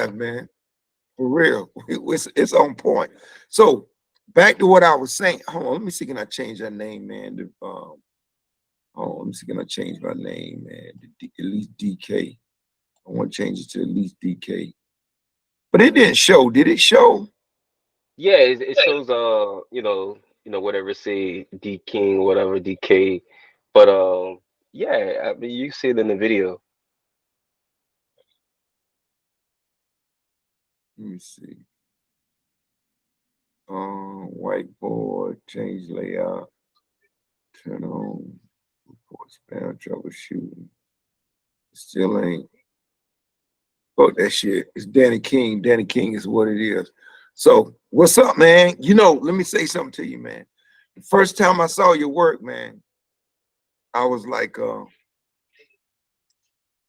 live, man. For real. It's on point. So back to what I was saying. Hold on, let me see. Can I change that name, man? Hold on, let me see. Can I change my name, man? To at least DK. I want to change it to at least DK. But it didn't show. Did it show? Yeah, it shows whatever say D King, whatever DK. But yeah, I mean you see it in the video. Let me see. Whiteboard, change layout, turn on, report spam troubleshooting. Still ain't. Fuck that shit. It's Danny King. Danny King is what it is. So what's up, man? Let me say something to you, man. The first time I saw your work, man, I was like,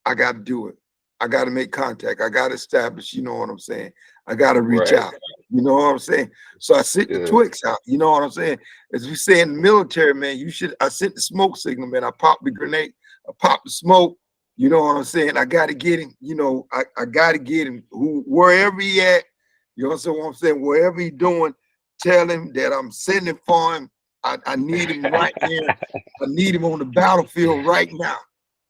I got to do it. I got to make contact. I got to establish, you know what I'm saying? I got to reach Right. out. You know what I'm saying? So I sent the Yeah. Twix out. You know what I'm saying? As we say in the military, man, I sent the smoke signal, man. I popped the grenade. I popped the smoke. You know what I'm saying? I got to get him. I got to get him wherever he at. You know what I'm saying? Wherever he doing, tell him that I'm sending for him. I need him right here. I need him on the battlefield right now.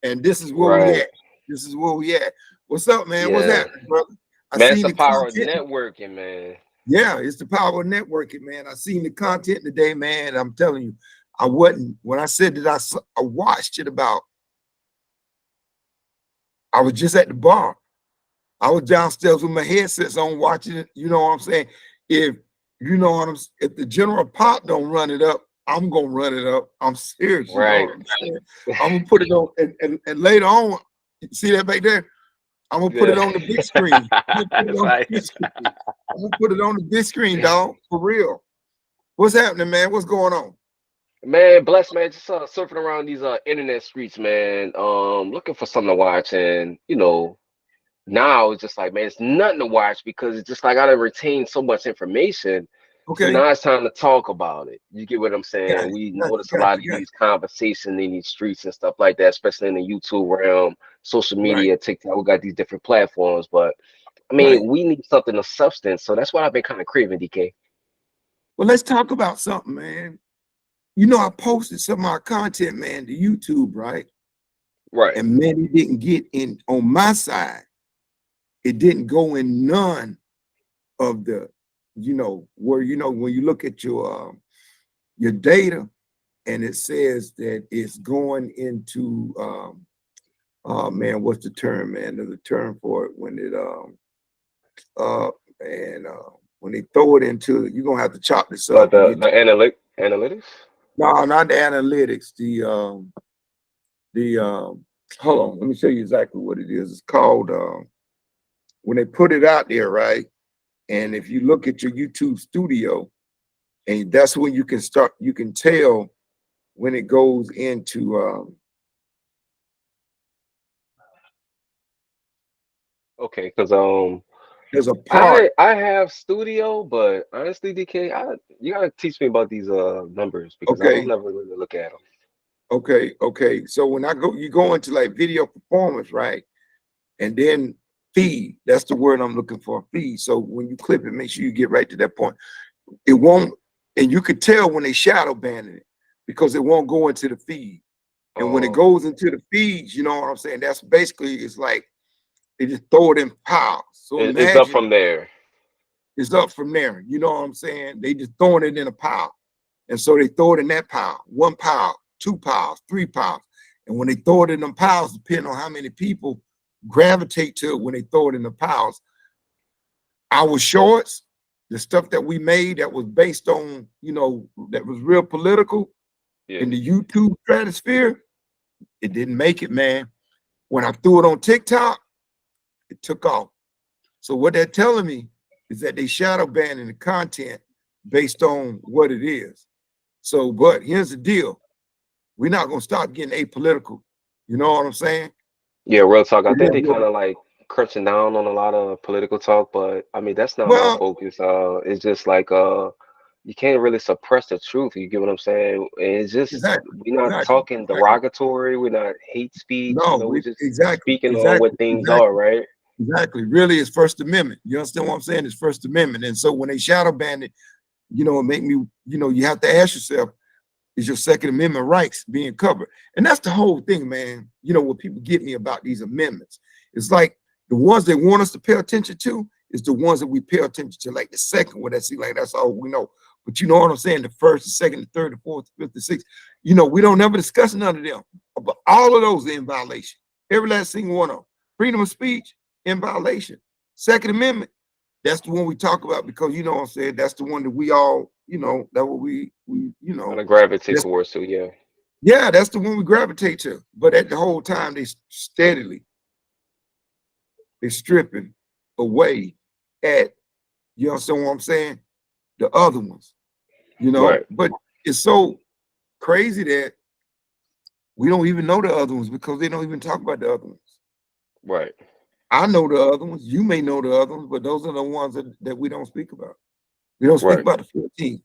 And this is where we Right. at. This is where we at. What's up, man? What's Yeah. happening, brother? I Man, it's seen the the power of content. networking, man. Yeah, it's the power of networking, man. I seen the content today, man. I'm telling you, I wasn't when I said that I watched it about. I was just at the bar. I was downstairs with my headsets on watching it. You know what I'm saying? If you know what I'm if the general pop don't run it up, I'm gonna run it up. I'm serious, you know Right. what I'm saying? I'm gonna put it on and later on, see that back there? I'm gonna put it Yeah. on the big screen. I'm gonna put it on Right. the big screen. I'm gonna put it on the big screen, dog. For real. What's happening, man? What's going on? Man, bless man, just surfing around these internet streets, man. Looking for something to watch, and now it's just like, man, it's nothing to watch because it's just like I done retained so much information. So Okay, now it's time to talk about it. You get what I'm got saying? it, We got notice a you, got lot of you, got you. these conversations in these streets and stuff like that, especially in the YouTube realm, social Right, media, TikTok. We got these different platforms, but I right. mean, we need something of substance. So that's what I've been kind of craving, DK. Well, let's talk about something, man. I posted some of my content, man, to YouTube, right? Right. And man, it didn't get in on my side. It didn't go in none of the, where when you look at your data and it says that it's going into oh man, what's the term, man? There's a term for it when it uh and when they throw it into you're gonna have to chop this But up and get the analytics. no, not the analytics, the hold on, let me show you exactly what it is. It's called when they put it out there, right? And if you look at your YouTube studio, and that's when you can tell when it goes into Okay, because there's a part. I have studio, but honestly, DK, you gotta teach me about these numbers because I don't Okay, never really look at them. okay. So when you go into like video performance, right? And then feed. That's the word I'm looking for. Feed. So when you clip it, make sure you get right to that point. It won't, and you could tell when they shadow banding it because it won't go into the feed. And when it Um, goes into the feeds, you know what I'm saying? That's basically it's like they just throw it in piles. So it's up imagine from there. it's up from there. You know what I'm saying? They just throwing it in a pile. And so they throw it in that pile, one pile, two piles, three piles. And when they throw it in them piles, depending on how many people gravitate to it when they throw it in the piles, our shorts, the stuff that we made that was based on, that was real political Yeah. in the YouTube stratosphere, it didn't make it, man. When I threw it on TikTok, it took off. So what they're telling me is that they shadow banning the content based on what it is. So, but here's the deal. We're not gonna stop getting apolitical. You know what I'm saying? Yeah, real talk. I It think is they what kind of like crunching down on a lot of political talk, but I mean that's not my well, focus. It's just like you can't really suppress the truth. You get what I'm saying? It's just exactly, we're not exactly, talking exactly. derogatory. We're not hate speech. No, We're just exactly, speaking on what exactly, things are, exactly. right? exactly. Really, it's First Amendment. You understand what I'm saying? It's First Amendment. And so when they shadow ban it, it make me, you have to ask yourself, is your Second Amendment rights being covered? And that's the whole thing, man. What people get me about these amendments. It's like the ones they want us to pay attention to is the ones that we pay attention to, like the second one. That's like that's all we know. But you know what I'm saying? The first, the second, the third, the fourth, the fifth, the sixth. We don't never discuss none of them. But all of those are in violation. Every last single one of them. Freedom of speech in violation. Second Amendment, that's the one we talk about because you know what I'm saying. That's the one that we all, that what we Kind of gravitate towards too, yeah. Yeah, that's the one we gravitate to. But at the whole time, they're stripping away at, you understand what I'm saying? The other ones, Right. But it's so crazy that we don't even know the other ones because they don't even talk about the other ones. Right. I know the other ones. You may know the other ones, but those are the ones that we don't speak about. We don't speak about the 14th.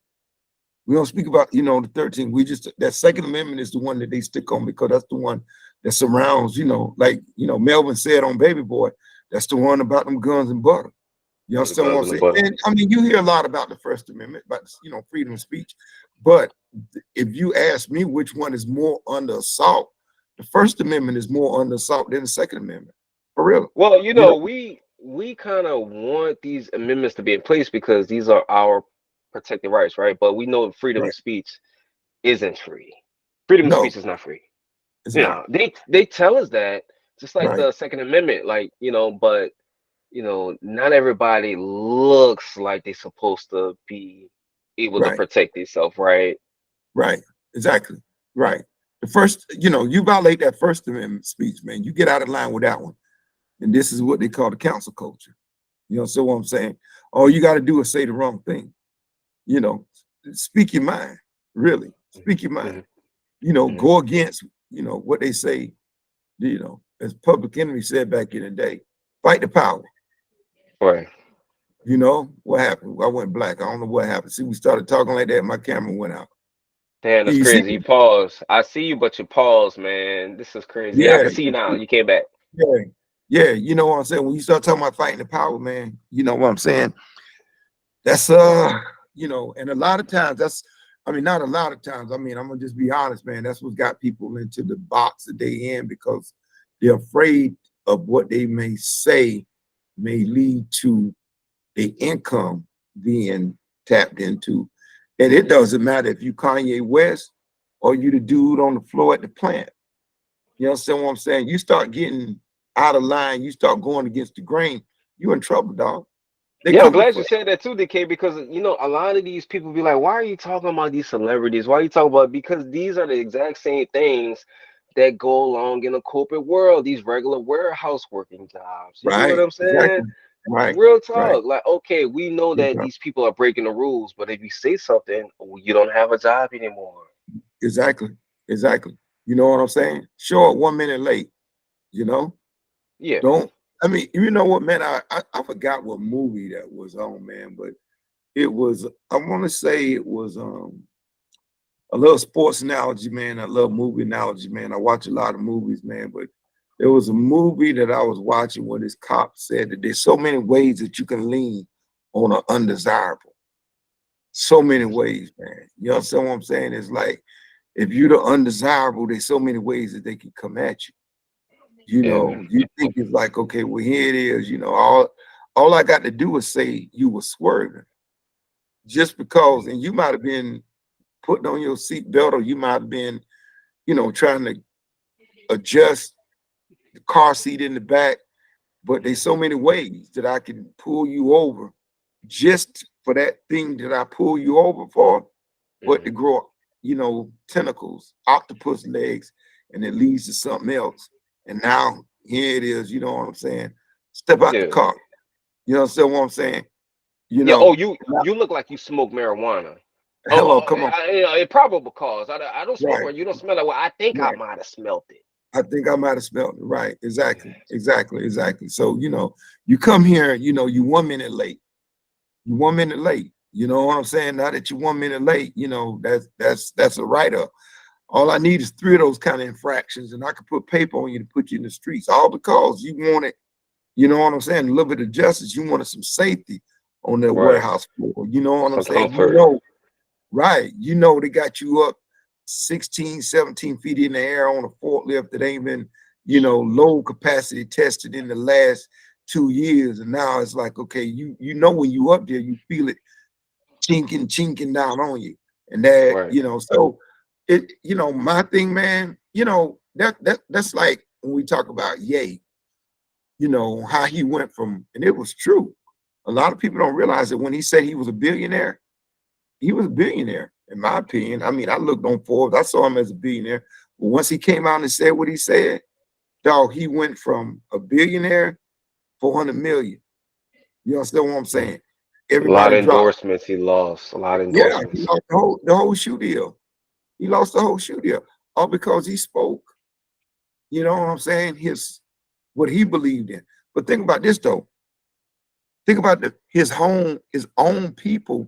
We don't speak about, the 13th. We just, that Second Amendment is the one that they stick on because that's the one that surrounds, like, Melvin said on Baby Boy, that's the one about them guns and butter. You understand what I'm saying? And I mean, you hear a lot about the First Amendment, about, freedom of speech. But if you ask me which one is more under assault, the First Amendment is more under assault than the Second Amendment. For real. Well, we kind of want these amendments to be in place because these are our protected rights, right? But we know freedom of speech isn't free. Freedom of speech is not free. They tell us that, just like the Second Amendment, like, but not everybody looks like they're supposed to be able to protect themselves, right? Right. Exactly. Right. The first, you violate that First Amendment speech, man. You get out of line with that one. And this is what they call the council culture. So what I'm saying? All you got to do is say the wrong thing. Speak your mind. Really. Speak your mind. Go against, what they say, as Public Enemy said back in the day, fight the power. Right. What happened? I went black. I don't know what happened. See, we started talking like that. My camera went out. Damn, that's crazy. You pause. I see you, but you pause, man. This is crazy. Yeah, I can see you now. You came back. Yeah. Yeah. You know what I'm saying? When you start talking about fighting the power, man, you know what I'm saying? That's, and a lot of times not a lot of times. I mean, I'm gonna just be honest, man. That's what got people into the box that they in because they're afraid of what they may say may lead to the income being tapped into. And it doesn't matter if you Kanye West or you the dude on the floor at the plant. You understand what I'm saying? You start getting out of line, you start going against the grain, you're in trouble, dog. Yeah, I'm glad you said that too, DK, because a lot of these people be like, why are you talking about these celebrities? Why are you talking about, because these are the exact same things that go along in the corporate world, these regular warehouse working jobs. You know what I'm saying? Exactly. Right. Real talk. Like, okay, we know that these people are breaking the rules, but if you say something, you don't have a job anymore. Exactly. Exactly. You know what I'm saying? Sure, 1 minute late, Yeah. I mean, you know what, man? I forgot what movie that was on, man, but it was, I want to say it was a little sports analogy, man. I love movie analogy, man. I watch a lot of movies, man, but there was a movie that I was watching where this cop said that there's so many ways that you can lean on an undesirable. So many ways, man. You understand what I'm saying? It's like, if you're the undesirable, there's so many ways that they can come at you. You think it's like, okay, well, here it is, all I got to do is say you were swerving. Just because, and you might have been putting on your seatbelt, or you might have been, trying to adjust the car seat in the back, but there's so many ways that I can pull you over just for that thing that I pull you over for, but to grow, tentacles, octopus legs, and it leads to something else. And now here it is, you know what I'm saying? Step out the car. You understand what I'm saying? You look like you smoke marijuana. Hello, come on. A probable cause. I don't smoke it. You don't smell it. Well, I think I might have smelled it. I think I might have smelled it. Right. Exactly. So, you come here, you 1 minute late. You 1 minute late. You know what I'm saying? Now that you're 1 minute late, that's a write-up. All I need is 3 of those kind of infractions, and I could put paper on you to put you in the streets, all because you wanted You know what I'm saying? A little bit of justice. You wanted some safety on that Right. warehouse floor. You know what I'm Some saying? comfort. Right. You know, they got you up 16, 17 feet in the air on a forklift that ain't been, low capacity tested in the last 2 years. And now it's like, okay, you know when you up there, you feel it chinking down on you. And that, Right. so my thing, man, that's like when we talk about Ye, how he went from, and it was true. A lot of people don't realize that when he said he was a billionaire, he was a billionaire, in my opinion. I mean, I looked on Forbes, I saw him as a billionaire. But once he came out and said what he said, dog, he went from a billionaire, 400 million. You understand what I'm saying? A lot Everybody of dropped. endorsements he lost. A lot of Yeah, he endorsements. lost the whole shoe deal. He lost the whole shoe deal, all because he spoke. You know what I'm saying? What he believed in. But think about this though. Think about his own people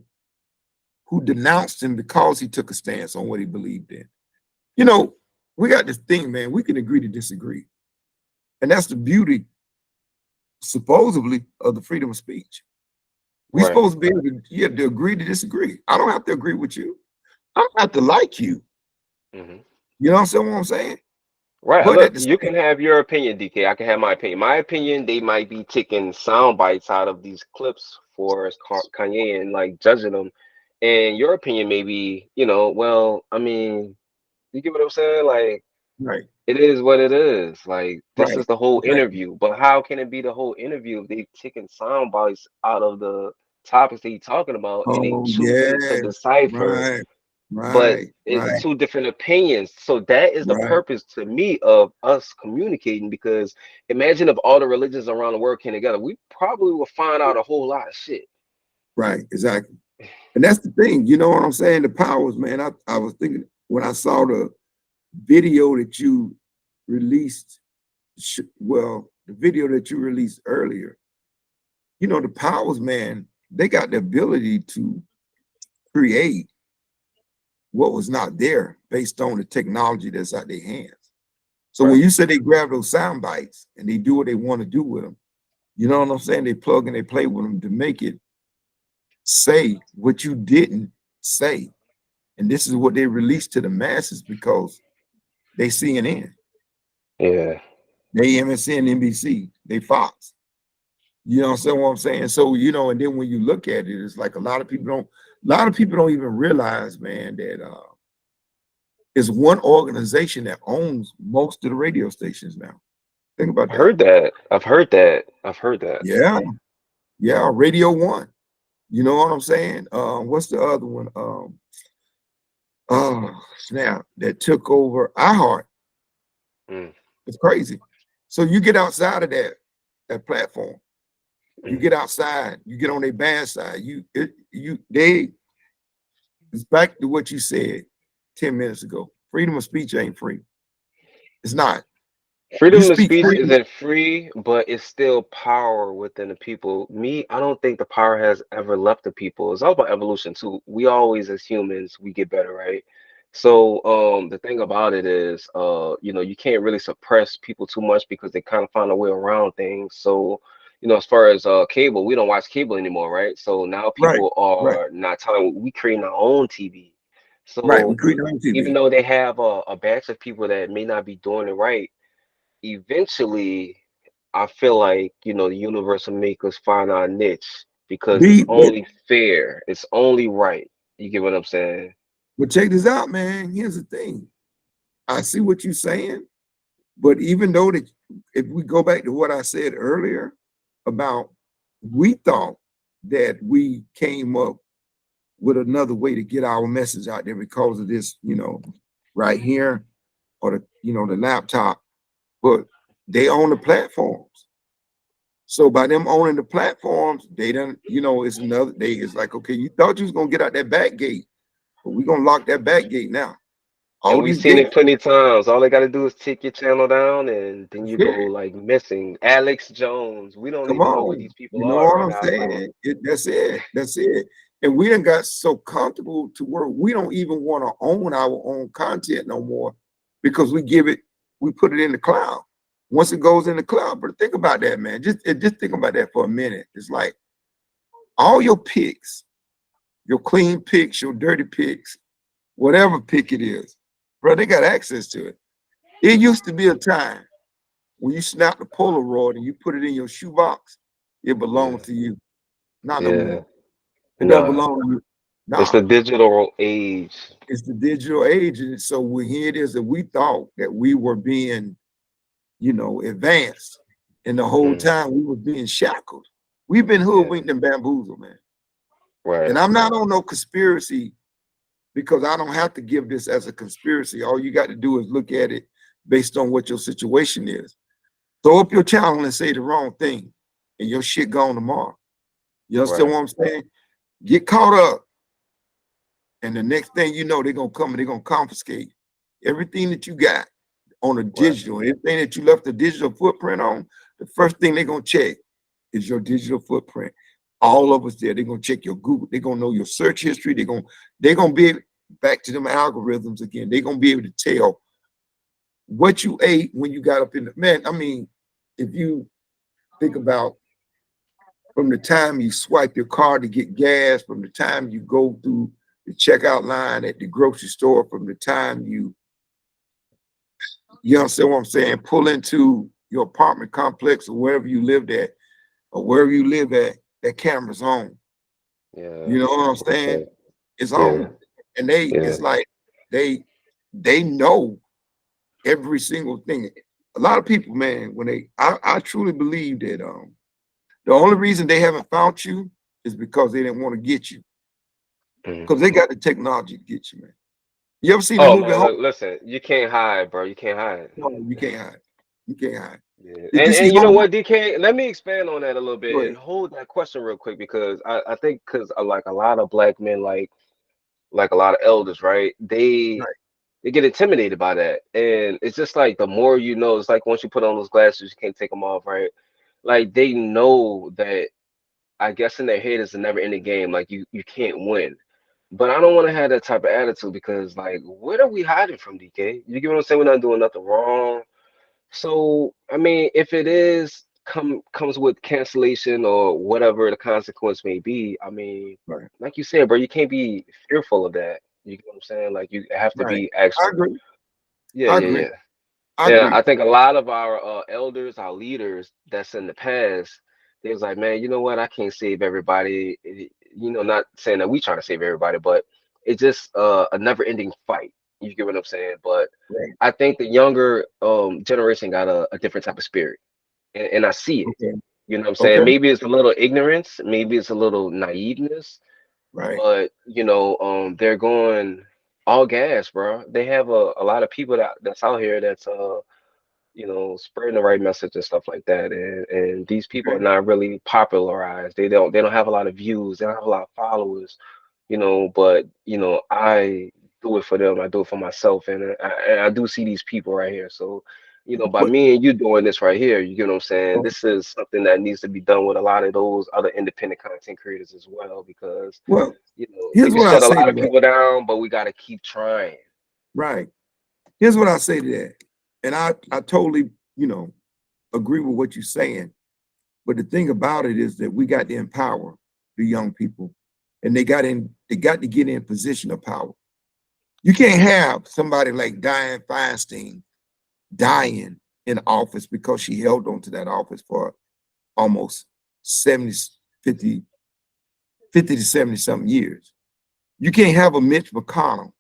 who denounced him because he took a stance on what he believed in. We got this thing, man. We can agree to disagree. And that's the beauty, supposedly, of the freedom of speech. We're Right. supposed to be able to agree to disagree. I don't have to agree with you. I don't have to like you. Hmm. You know what I'm saying? Right. But Look, at the you same, can have your opinion, DK. I can have my opinion. My opinion, they might be taking sound bites out of these clips for Kanye and like judging them. And your opinion may be, well, I mean, you get what I'm saying? Like, right, it is what it is. Like, this right, is the whole right. interview. But how can it be the whole interview if they've taken sound bites out of the topics that he's talking about and they Oh choosing to yeah, decipher? right, But right, it's right, two different opinions. So that is the right, purpose to me of us communicating, because imagine if all the religions around the world came together, we probably would find out a whole lot of shit. right, exactly. And that's the thing, you know what I'm saying? The powers, man. I was thinking when I saw the video that you released, the video that you released earlier, the powers, man, they got the ability to create what was not there based on the technology that's out their hands. So when Right. you say they grab those sound bites and they do what they want to do with them, you know what I'm saying? They plug and they play with them to make it say what you didn't say. And this is what they release to the masses because they CNN, Yeah. they MSN, NBC, they Fox. You know what I'm saying? So, and then when you look at it, it's like a lot of people don't even realize, man, that it's one organization that owns most of the radio stations now. Think about I that. heard that. I've heard that. I've heard that. Yeah, yeah, Radio One. You know what I'm saying? What's the other one? Oh, snap, that took over iHeart. Mm, It's crazy. So you get outside of that platform. You mm. get outside. You get on their bad side. It's back to what you said 10 minutes ago. Freedom of speech ain't free. It's not. You Freedom of speak speech freely. isn't free, but it's still power within the people. Me, I don't think the power has ever left the people. It's all about evolution too. We always, as humans, we get better, right? So, the thing about it is, you can't really suppress people too much because they kind of find a way around things. So, as far as cable, we don't watch cable anymore, right? So now Right, people right, are not telling, we creating our own TV. right. We So create our own even TV. though they have a batch of people that may not be doing it right, eventually I feel like, the universe will make us find our niche because it's But only fair. It's only right. You get what I'm saying? check this out, man. Here's the thing. I see what you're saying, but even though that, if we go back to what I said earlier about, we thought that we came up with another way to get our message out there because of this, right here, or the laptop, but they own the platforms. So by them owning the platforms, they done, it's another day. It's like, okay, you thought you was gonna get out that back gate, but we're gonna lock that back gate now. And All we've these seen it gates, plenty of times. All they got to do is take your channel down, and then you go yeah, like missing. Alex Jones. We don't come even know where on. these people You know are what right I'm now. saying? That's it. That's it. And we done got so comfortable to where we don't even want to own our own content no more because we put it in the cloud. once it goes in the cloud. But think about that, man. Just think about that for a minute. It's like all your pics, your clean pics, your dirty pics, whatever pic it is, bro, they got access to it. It used to be a time when you snap the Polaroid and you put it in your shoebox, it belongs Yeah. to you. Not no Yeah. more. It doesn't Nah. belong to you. It's Nah, the digital age. it's the digital age. And so here it is that we thought that we were being, advanced. And the whole Mm, time we were being shackled. We've been yeah. hoodwinked and bamboozled, man. Right. And I'm not on no conspiracy because I don't have to give this as a conspiracy. All you got to do is look at it based on what your situation is. Throw up your channel and say the wrong thing, and your shit gone tomorrow. You understand Right. what I'm saying? Get caught up, and the next thing you know, they're gonna come and they're gonna confiscate everything that you got on a Right. digital. Anything that you left a digital footprint on, the first thing they're gonna check is your digital footprint. All of us there, they're gonna check your Google, they're gonna know your search history, they're gonna be back to them algorithms again. They're gonna be able to tell what you ate when you got up in the man. I mean, if you think about from the time you swipe your card to get gas, from the time you go through the checkout line at the grocery store, from the time you understand what I'm saying, pull into your apartment complex or wherever you lived at, or wherever you live at, that camera's on. Yeah. You know what I'm saying? Okay. It's Yeah. on. And Yeah. it's like they know every single thing. A lot of people, man, I truly believe that the only reason they haven't found you is because they didn't want to get you. Mhm. Because they got the technology to get you, man. You ever seen the Oh movie man, Home? look, listen, you can't hide, bro. You can't hide. No, you can't hide. You can't hide. Yeah. Did you see And you know Home? what, DK? Let me expand on that a little Go bit and ahead. hold that question real quick because I think because like a lot of black men, like a lot of elders, right? Right. They get intimidated by that, and it's just like the more you know, it's like once you put on those glasses, you can't take them off, right? Like they know that I guess in their head it's a never ending game. Like you can't win. But I don't want to have that type of attitude because like what are we hiding from, DK? You get what I'm saying? We're not doing nothing wrong. So I mean, if it is comes with cancellation or whatever the consequence may be, I mean, Right. like you said, bro, you can't be fearful of that. You get what I'm saying? Like you have to Right. be I actually, agree. yeah, I yeah, agree. yeah. I And I agree. think a lot of our elders, our leaders that's in the past, they was like, man, you know what? I can't save everybody. You know, not saying that we trying to save everybody, but it's just a never-ending fight. You get what I'm saying? But Right. I think the younger generation got a different type of spirit, and I see it. Okay. You know what I'm saying? Okay. Maybe it's a little ignorance, maybe it's a little naiveness, Right. but they're going all gas, bro. They have a lot of people that's out here that's spreading the right message and stuff like that. And these people are Okay. not really popularized. They don't have a lot of views. They don't have a lot of followers. But I do it for them. I do it for myself, and I do see these people right here. So, by But me and you doing this right here, you get what I'm saying? This is something that needs to be done with a lot of those other independent content creators as well, because well, they here's can what I shut a say lot to of that. people down, but we got to keep trying. Right. Here's what I say to that. And I totally, agree with what you're saying. But the thing about it is that we got to empower the young people, and they got to get in position of power. You can't have somebody like Dianne Feinstein dying in office because she held on to that office for almost 70, 50, 50 to 70 something years. You can't have a Mitch McConnell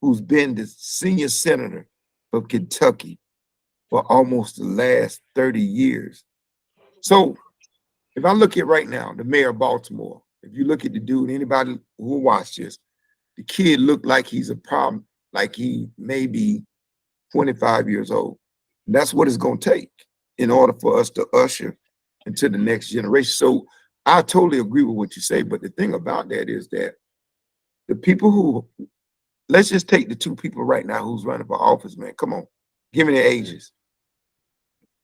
who's been the senior senator of Kentucky for almost the last 30 years. So if I look at right now, the mayor of Baltimore, if you look at the dude, anybody who watched this, the kid looked like he's a problem, like he may be 25 years old. And that's what it's going to take in order for us to usher into the next generation. So I totally agree with what you say. But the thing about that is that the people who, let's just take the two people right now who's running for office, man. Come on, give me their ages.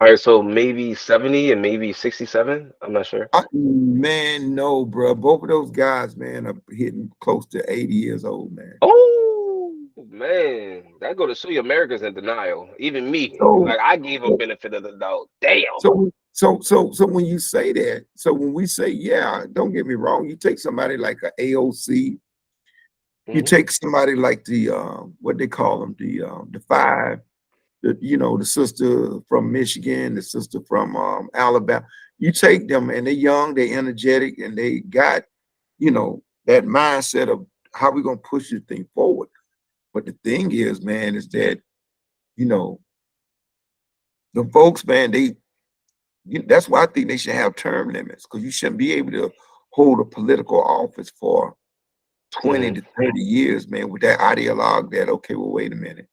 All right, so maybe 70 and maybe 67. I'm not sure. Man, no, bro. Both of those guys, man, are hitting close to 80 years old, man. Oh, Man, that go to show you America's in denial. Even me, So, like I gave them so, benefit of the doubt. Damn. so when you say that, so when we say, yeah, don't get me wrong, you take somebody like a AOC, you Hmm. take somebody like the what they call them, the five, the sister from Michigan, the sister from Alabama. You take them and they're young, they're energetic, and they got, that mindset of how we gonna push this thing forward. But the thing is, man, is that, you know, the folks, man, that's why I think they should have term limits, because you shouldn't be able to hold a political office for 20 Hmm. to 30 years, man, with that ideologue that, okay, well, wait a minute.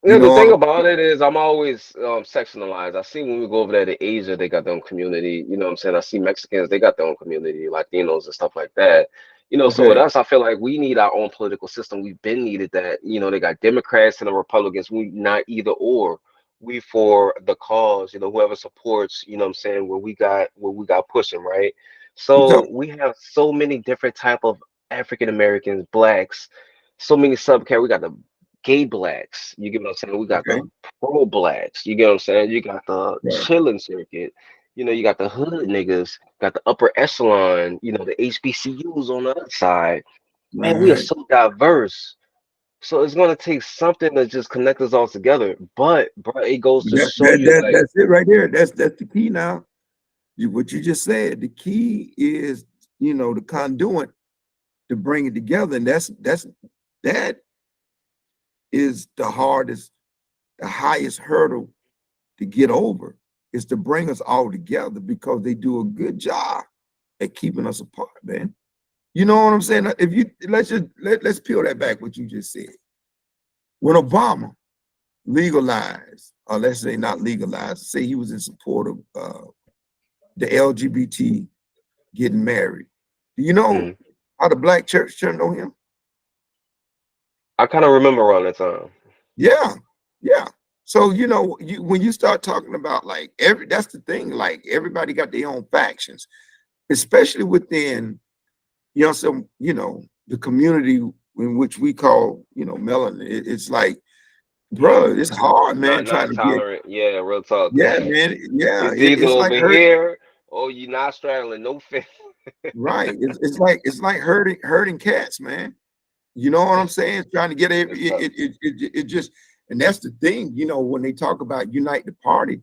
You Yeah, the know thing what about it is I'm always sectionalized. I see when we go over there to Asia, they got their own community. You know what I'm saying? I see Mexicans, they got their own community, Latinos and stuff like that. So with Okay. us, I feel like we need our own political system. We've been needed that. They got Democrats and the Republicans. We not either or. We for the cause, whoever supports, what I'm saying, where we got pushing, right? You talk, So we have so many different type of African Americans, blacks, so many subcategories. We got the gay blacks. You get what I'm saying? We got okay. the pro blacks. You get what I'm saying? You got the Right. chilling circuit. You got the hood niggas, got the upper echelon, the HBCUs on the other side. Man, we are Right. so diverse. So it's gonna take something to just connect us all together. But bro, it goes to That, show that, you that, like, that's it right there. That's the key now. What you just said, the key is, the conduit to bring it together. And that is the hardest, the highest hurdle to get over, is to bring us all together, because they do a good job at keeping us apart, man. You know what I'm saying? If you let's peel that back, what you just said. When Obama legalized, or let's say not legalized, say he was in support of the LGBT getting married. Do you know mhm. how the black church turned on him? I kind of remember around that time. Yeah, yeah. So when you start talking about, like, that's the thing, like, everybody got their own factions, especially within, the community in which we call, melanin. It's like, bro, it's hard, man, Not trying to get, non-tolerant. Yeah, real talk. yeah, man, yeah. It's either It's like over here or you not straddling no fence. right. It's like herding cats, man. You know what I'm saying? Trying to get Real talk. it just, and that's the thing, when they talk about unite the party,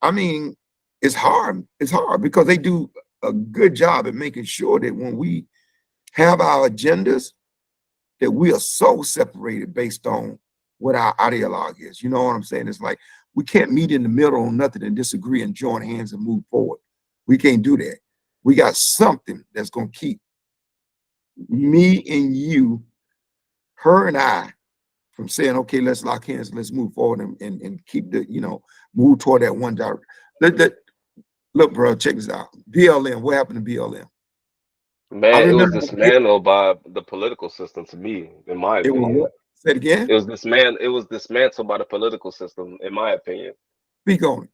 I mean, it's hard. It's hard because they do a good job at making sure that when we have our agendas, that we are so separated based on what our ideologue is. You know what I'm saying? It's like we can't meet in the middle on nothing and disagree and join hands and move forward. We can't do that. We got something that's gonna keep me and you, her and I, from saying, okay, let's lock hands, let's move forward and keep move toward that one direction. Look, bro, check this out. BLM, what happened to BLM? I Man, it was remember dismantled by the political system to me, in my it was opinion. what? Say it again. It was dismantled by the political system, in my opinion. Speak on it.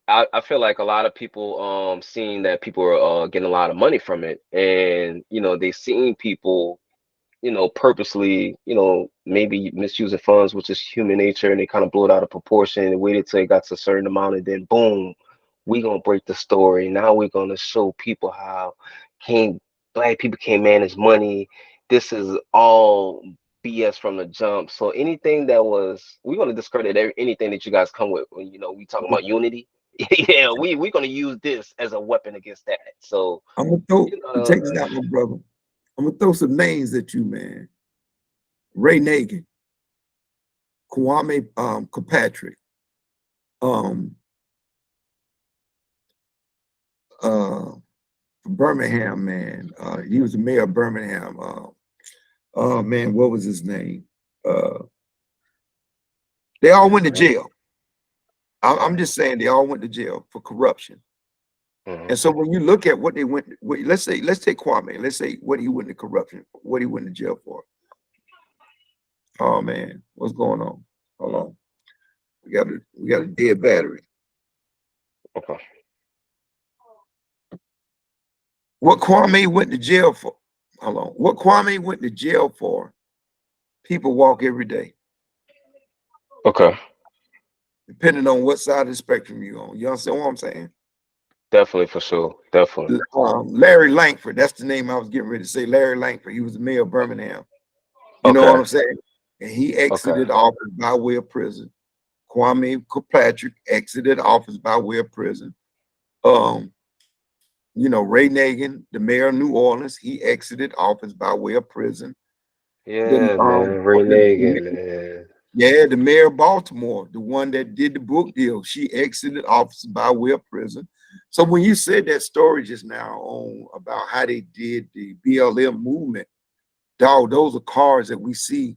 I feel like a lot of people seeing that people are getting a lot of money from it, and they seeing people purposely, maybe misusing funds, which is human nature, and they kind of blew it out of proportion and waited till it got to a certain amount, and then boom, we gonna break the story. Now we're gonna show people how can black people can't manage money. This is all BS from the jump. So anything that was, we're gonna discredit anything that you guys come with when we talking about unity. Yeah, we're gonna use this as a weapon against that. So I'm gonna throw you know, take this out, my brother. I'm gonna throw some names at you, man. Ray Nagin, Kwame Kilpatrick, um, uh, Birmingham, man. He was the mayor of Birmingham. Man, what was his name? Uh, they all went to jail. I'm just saying they all went to jail for corruption. mhm. And so when you look at what they went, let's take Kwame. Let's say what he went to corruption, what he went to jail for. Oh man, what's going on? Hold on. We got a dead battery. Okay. What Kwame went to jail for? Hold on. What Kwame went to jail for People walk every day, Okay. depending on what side of the spectrum you're on. You understand what I'm saying? Definitely for sure. Definitely. Larry Langford, that's the name I was getting ready to say. Larry Langford, he was the mayor of Birmingham. You know what Okay. I'm saying? And he Okay. exited office by way of prison. Kwame Kilpatrick exited office by way of prison. Um, Ray Nagin, the mayor of New Orleans, he exited office by way of prison. The Yeah, man. Ray Nagin, man. yeah, the mayor of Baltimore, the one that did the book deal, she exited office by way of prison. So when you said that story just now on about how they did the BLM movement, dog, those are cards that we see.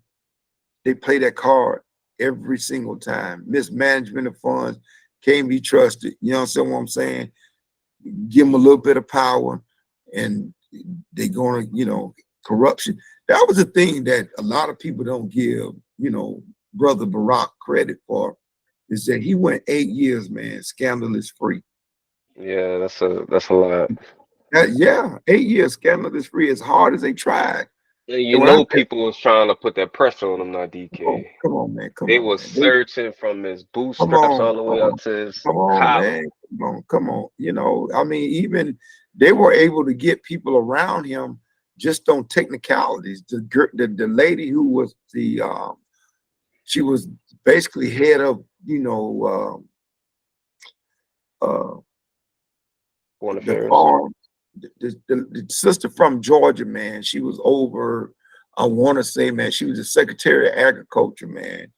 They play that card every single time. Mismanagement of funds can't be trusted. You understand what I'm saying? Give them a little bit of power and they're going to, corruption. That was a thing that a lot of people don't give, Brother Barack credit for, is that he went 8 years, man, scandalous free. Yeah, that's a lot. Yeah, 8 years scandalous free, as hard as they tried. And you And when I know said, people was trying to put that pressure on him now, DK. come on, man, come They on, was man. searching from his Come bootstraps on, all the way up to his come on, collar. man. Come on. I mean, even they were able to get people around him just on technicalities. The lady who was she was basically head of, uh, Foreign the affairs. farm. The sister from Georgia, man, she was over, I want to say, man, she was the Secretary of Agriculture, man.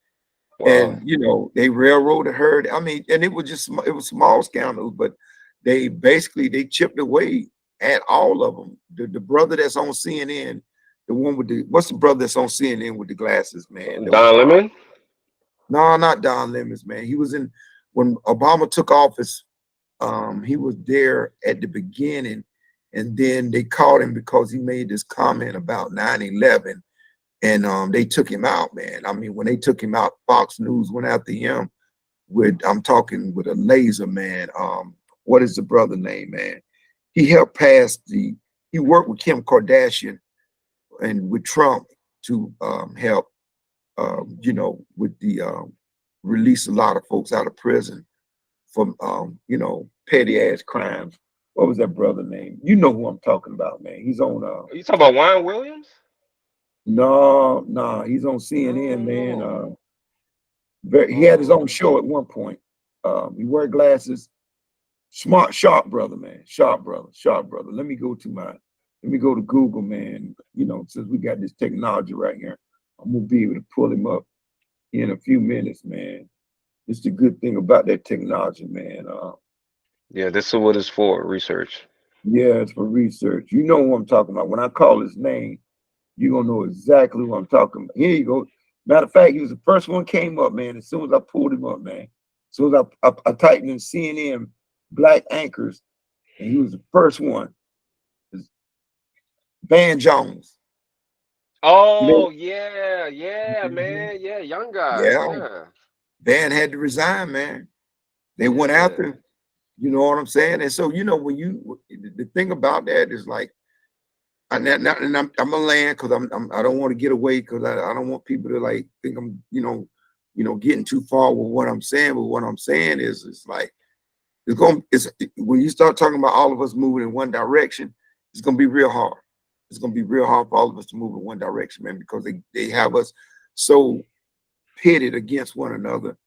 Wow. And they railroaded her. I mean, and it was small scandals, but they basically they chipped away at all of them. The brother that's on CNN, the one with what's the brother that's on CNN with the glasses, man? Don Lemon? No, not Don Lemons, man. He was in when Obama took office. He was there at the beginning, and then they caught him because he made this comment about 9/11, and they took him out, man. I mean, when they took him out, Fox News went after him I'm talking with a laser, man. What is the brother name, man? He helped pass he worked with Kim Kardashian and with Trump to help, with the release a lot of folks out of prison from, petty ass crimes. What was that brother name? You know who I'm talking about, man. He's on, Are you talking about Wyan Williams? no, he's on CNN, man. Oh. He had his own Oh. show at one point. He wore glasses. Smart, sharp brother, man. Sharp brother, sharp brother. Let me go to Google, man. Since we got this technology right here, I'm gonna be able to pull him up in a few minutes, man. It's the good thing about that technology, man. Yeah, this is what it's for, research. Yeah, it's for research. You know what I'm talking about. When I call his name, you're gonna know exactly what I'm talking about. Here you go. Matter of fact, he was the first one came up, man. As soon as I pulled him up, man. As soon as I typed in CNN black anchors, and he was the first one. Van Jones. Oh, yeah, Mhm. man. Yeah, young guy. Yeah, Yeah. Van had to resign, man. They went after Yeah. him. You know what I'm saying? And so, when the thing about that is like, and I'm gonna land because I don't want to get away because I don't want people to like think I'm, getting too far with what I'm saying. But what I'm saying is, it's like, it's when you start talking about all of us moving in one direction, it's gonna be real hard. It's gonna be real hard for all of us to move in one direction, man, because they have us so pitted against one another.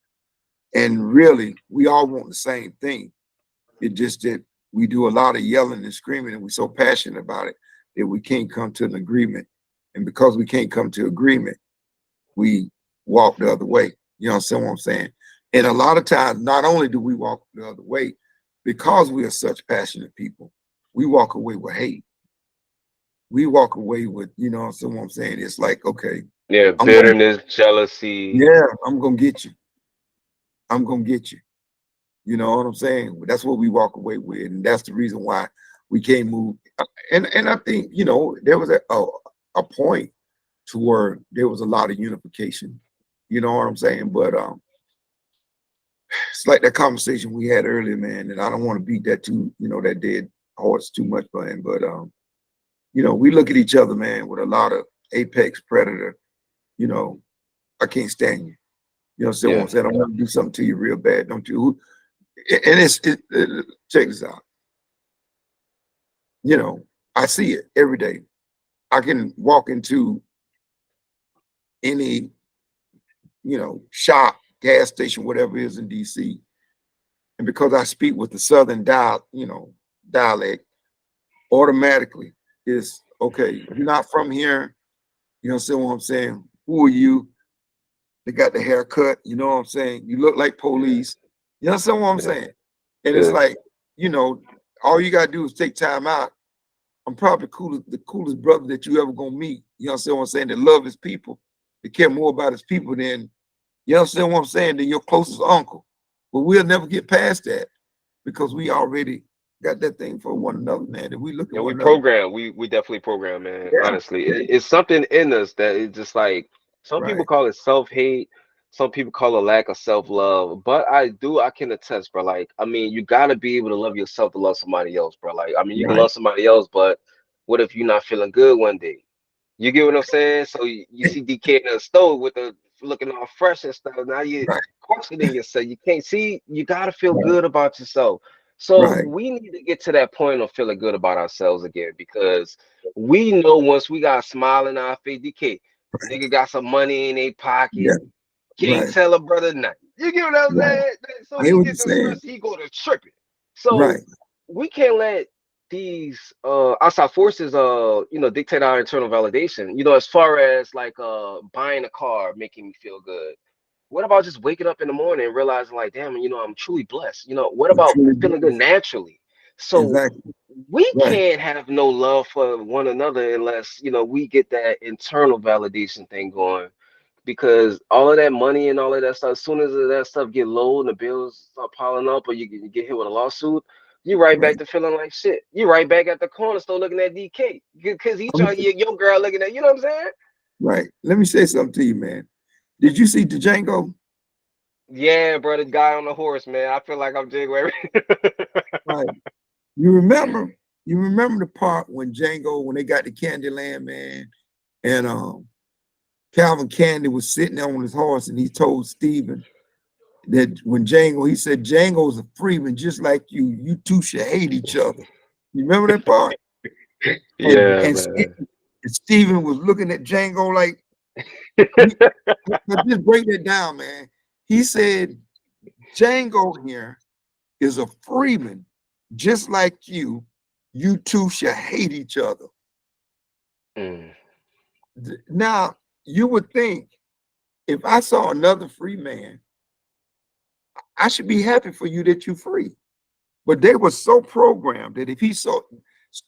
And really, we all want the same thing. It just that we do a lot of yelling and screaming, and we're so passionate about it that we can't come to an agreement. And because we can't come to agreement, we walk the other way. You understand what I'm saying? And a lot of times, not only do we walk the other way, because we are such passionate people, we walk away with hate. We walk away with, what I'm saying? It's like, okay, Yeah, I'm gonna, bitterness, jealousy. yeah, I'm gonna get you. I'm gonna get you. You know what I'm saying? That's what we walk away with, and that's the reason why we can't move. And I think there was a point to where there was a lot of unification. You know what I'm saying? But it's like that conversation we had earlier, man. And I don't want to beat that that dead horse too much, but we look at each other, man, with a lot of apex predator, you know, I can't stand you. You know, so I'm saying, I'm gonna do something to you real bad, don't you? And check this out. You know, I see it every day. I can walk into any, you know, shop, gas station, whatever it is in DC. And because I speak with the Southern dialect, automatically it's okay. You're not from here. You know what I'm saying? Who are you? They got the haircut. You know what I'm saying? You look like police. You know what I'm saying? And it's like, you know, all you gotta do is take time out. I'm probably the coolest brother that you ever gonna meet. You know what I'm saying? That love his people, that care more about his people than, you know what I'm saying, than your closest uncle. But we'll never get past that because we already got that thing for one another, man. That we look at We one another. program. We definitely program, man. Honestly, it's something in us that is just like some people call it self-hate, some people call it lack of self-love. But I can attest, bro. Like, I mean, you gotta be able to love yourself to love somebody else, bro. Like, I mean, you can love somebody else, but what if you're not feeling good one day? You get what I'm saying? So you see DK in the stove with the looking all fresh and stuff. Now you questioning yourself. You can't see. You gotta feel good about yourself. So we need to get to that point of feeling good about ourselves again because we know once we got a smile in our face, DK, nigga got some money in their pocket. Can't tell a brother nothing. You get what I'm saying? So he get the stress, he go to tripping. So we can't let these outside forces dictate our internal validation. You know, as far as like buying a car making me feel good. What about just waking up in the morning and realizing like, damn, you know, I'm truly blessed. You know, what about feeling good naturally? So we can't have no love for one another unless, you know, we get that internal validation thing going. Because all of that money and all of that stuff, as soon as that stuff get low and the bills start piling up or you get hit with a lawsuit, you right back to feeling like shit. You right back at the corner store looking at DK because he trying to get your girl looking at, you know what I'm saying? Right. Let me say something to you, man. Did you see Django? Yeah, bro, the guy on the horse, man. I feel like I'm Django. Right. You remember the part when Django, when they got to Candyland, man, and Calvin Candy was sitting there on his horse and he told Steven that when Django, he said, Django's a freeman just like you. You two should hate each other. You remember that part? And Steven was looking at Django like, just break that down, man. He said, Django here is a freeman just like you. You two should hate each other. Now, you would think if I saw another free man, I should be happy for you that you're free. But they were so programmed that if he saw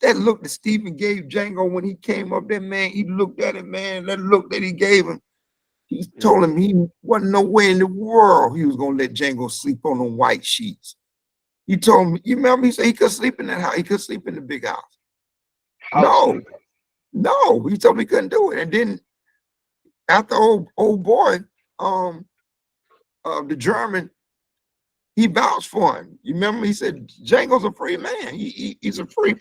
that look that Steven gave Django when he came up there, man, he looked at it, man, that look that he gave him, he told him he wasn't nowhere in the world he was going to let Django sleep on them white sheets. He told me, you remember, he said he could sleep in that house. He could sleep in the big house. No, he told me he couldn't do it. And then after old boy, the German, he vouched for him. You remember, he said, Django's a free man. He's a free.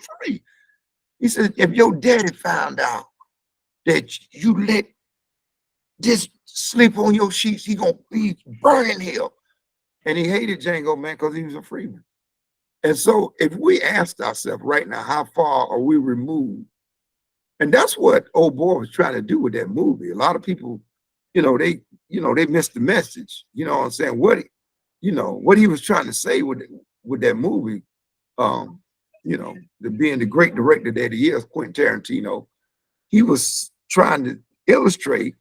He said, if your daddy found out that you let this sleep on your sheets, he gonna be burning hell. And he hated Django, man, because he was a freeman. And so if we asked ourselves right now, how far are we removed? And that's what old boy was trying to do with that movie. A lot of people, they missed the message. You know what I'm saying? What he was trying to say with that movie, being the great director that he is, Quentin Tarantino, he was trying to illustrate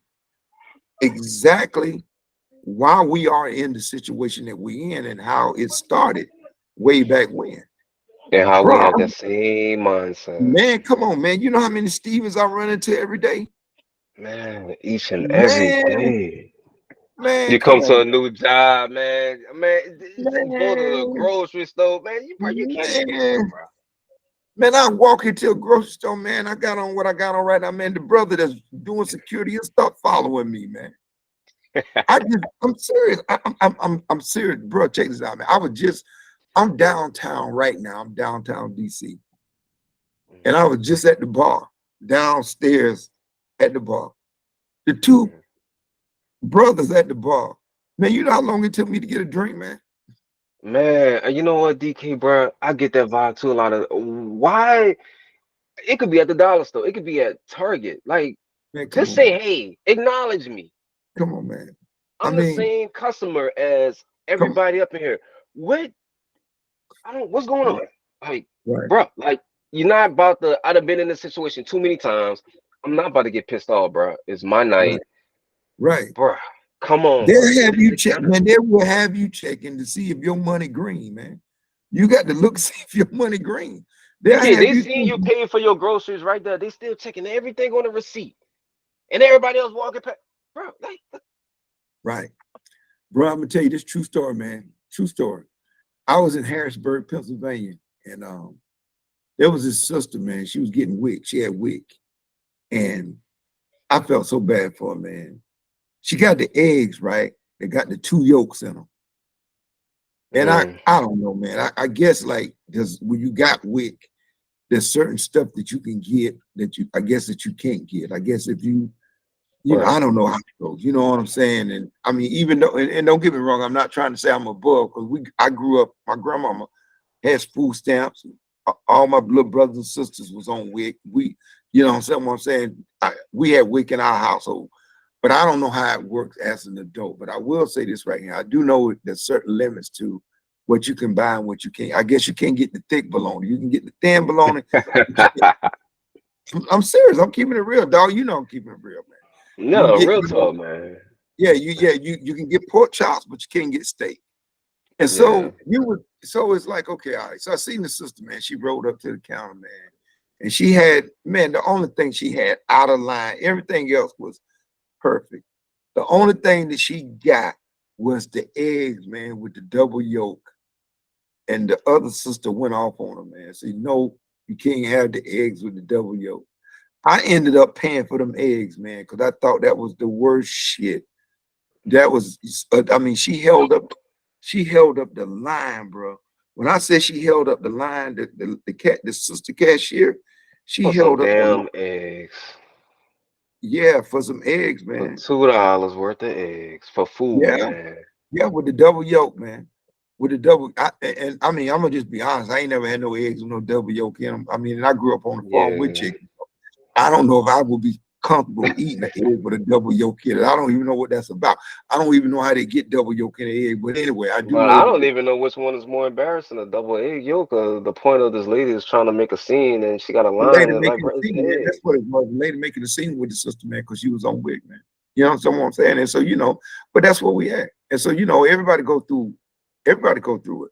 exactly why we are in the situation that we're in and how it started way back when. And how we have that same mindset. Man, come on, man. You know how many Stevens I run into every day? Man, each and every day. Man, you come to a new job, man. Go to the grocery store, man. You can't do this, bro. Man, I walk into a grocery store, man. I got on what I got on right now, man. The brother that's doing security, he'll start following me, man. I'm serious. I'm serious, bro. Check this out, man. I'm downtown right now. I'm downtown DC. And I was just at the bar, downstairs at the bar. The two brothers at the bar. Man, you know how long it took me to get a drink, man? Man, and you know what, DK, bro? I get that vibe too a lot of why it could be at the dollar store, it could be at Target. Like, Man, come just on, man. say, hey, acknowledge me. Come on, man. I I'm the mean, same customer as come everybody up in here. What what's going on. on? Like, Right, bro, like you're not about to. I'd have been in this situation too many times. I'm not about to get pissed off, bro. It's my right, night, right. bro. Come on, bro. They'll have you check, man. They will have you checking to see if your money green, man. You got to look see if your money green. They'll DK, have they you seen you thinking, paying for your groceries right there. They still checking everything on the receipt, and everybody else walking past, bro. Like, right, bro. I'm gonna tell you this true story, man. True story. I was in Harrisburg, Pennsylvania, and there was this sister, man. She was getting wick. She had wick, and I felt so bad for her, man. She got the eggs, right? They got the 2 yolks in them. And mm, I don't know, man. I guess like because when you got wick, there's certain stuff that you can get that you I guess that you can't get. I guess if you know, right. I don't know how it goes. You know what I'm saying? And I mean, even though and don't get me wrong, I'm not trying to say I'm above because I grew up, my grandmama has food stamps. All my little brothers and sisters was on WIC. You know what I'm saying? We had WIC in our household, but I don't know how it works as an adult. But I will say this right here. I do know there's certain limits to what you can buy and what you can't. I guess you can't get the thick bologna. You can get the thin bologna. I'm serious. I'm keeping it real, dog. You know I'm keeping it real, man. You can No, get, real talk, man. you can get pork chops, but you can't get steak. And Yeah. so it's like, okay, all right. So I seen the sister, man. She rolled up to the counter, man. And she had, man, the only thing she had out of line, everything else was perfect. The only thing that she got was the eggs, man, with the double yolk. And the other sister went off on her, man. Said, no, you can't have the eggs with the double yolk. I ended up paying for them eggs, man, because I thought that was the worst shit. That was, I mean, she held up the line, bro. When I said she held up the line, the sister cashier, she For some held up the line, damn eggs. yeah, for some eggs, For man. $2 worth of eggs for food, Yeah, man. yeah, with the double yolk, man. With the double, and I mean, I'm gonna just be honest. I ain't never had no eggs with no double yolk in them. I mean, and I grew up on the farm with Yeah. chicken. I don't know if I would be comfortable eating an egg with a double yolk in it. I don't even know what that's about. I don't even know how they get double yolk in an egg. But anyway, I do But I know that don't even know which one is more embarrassing, a double egg yolk. The point of this lady is trying to make a scene, and she got a the line lady that's like, making bro, the it's scene, man, egg. that's what it was. The lady making the scene with the sister, man, because she was on wig, man. You know what I'm saying? And so, but that's what we had. And so, everybody go through it.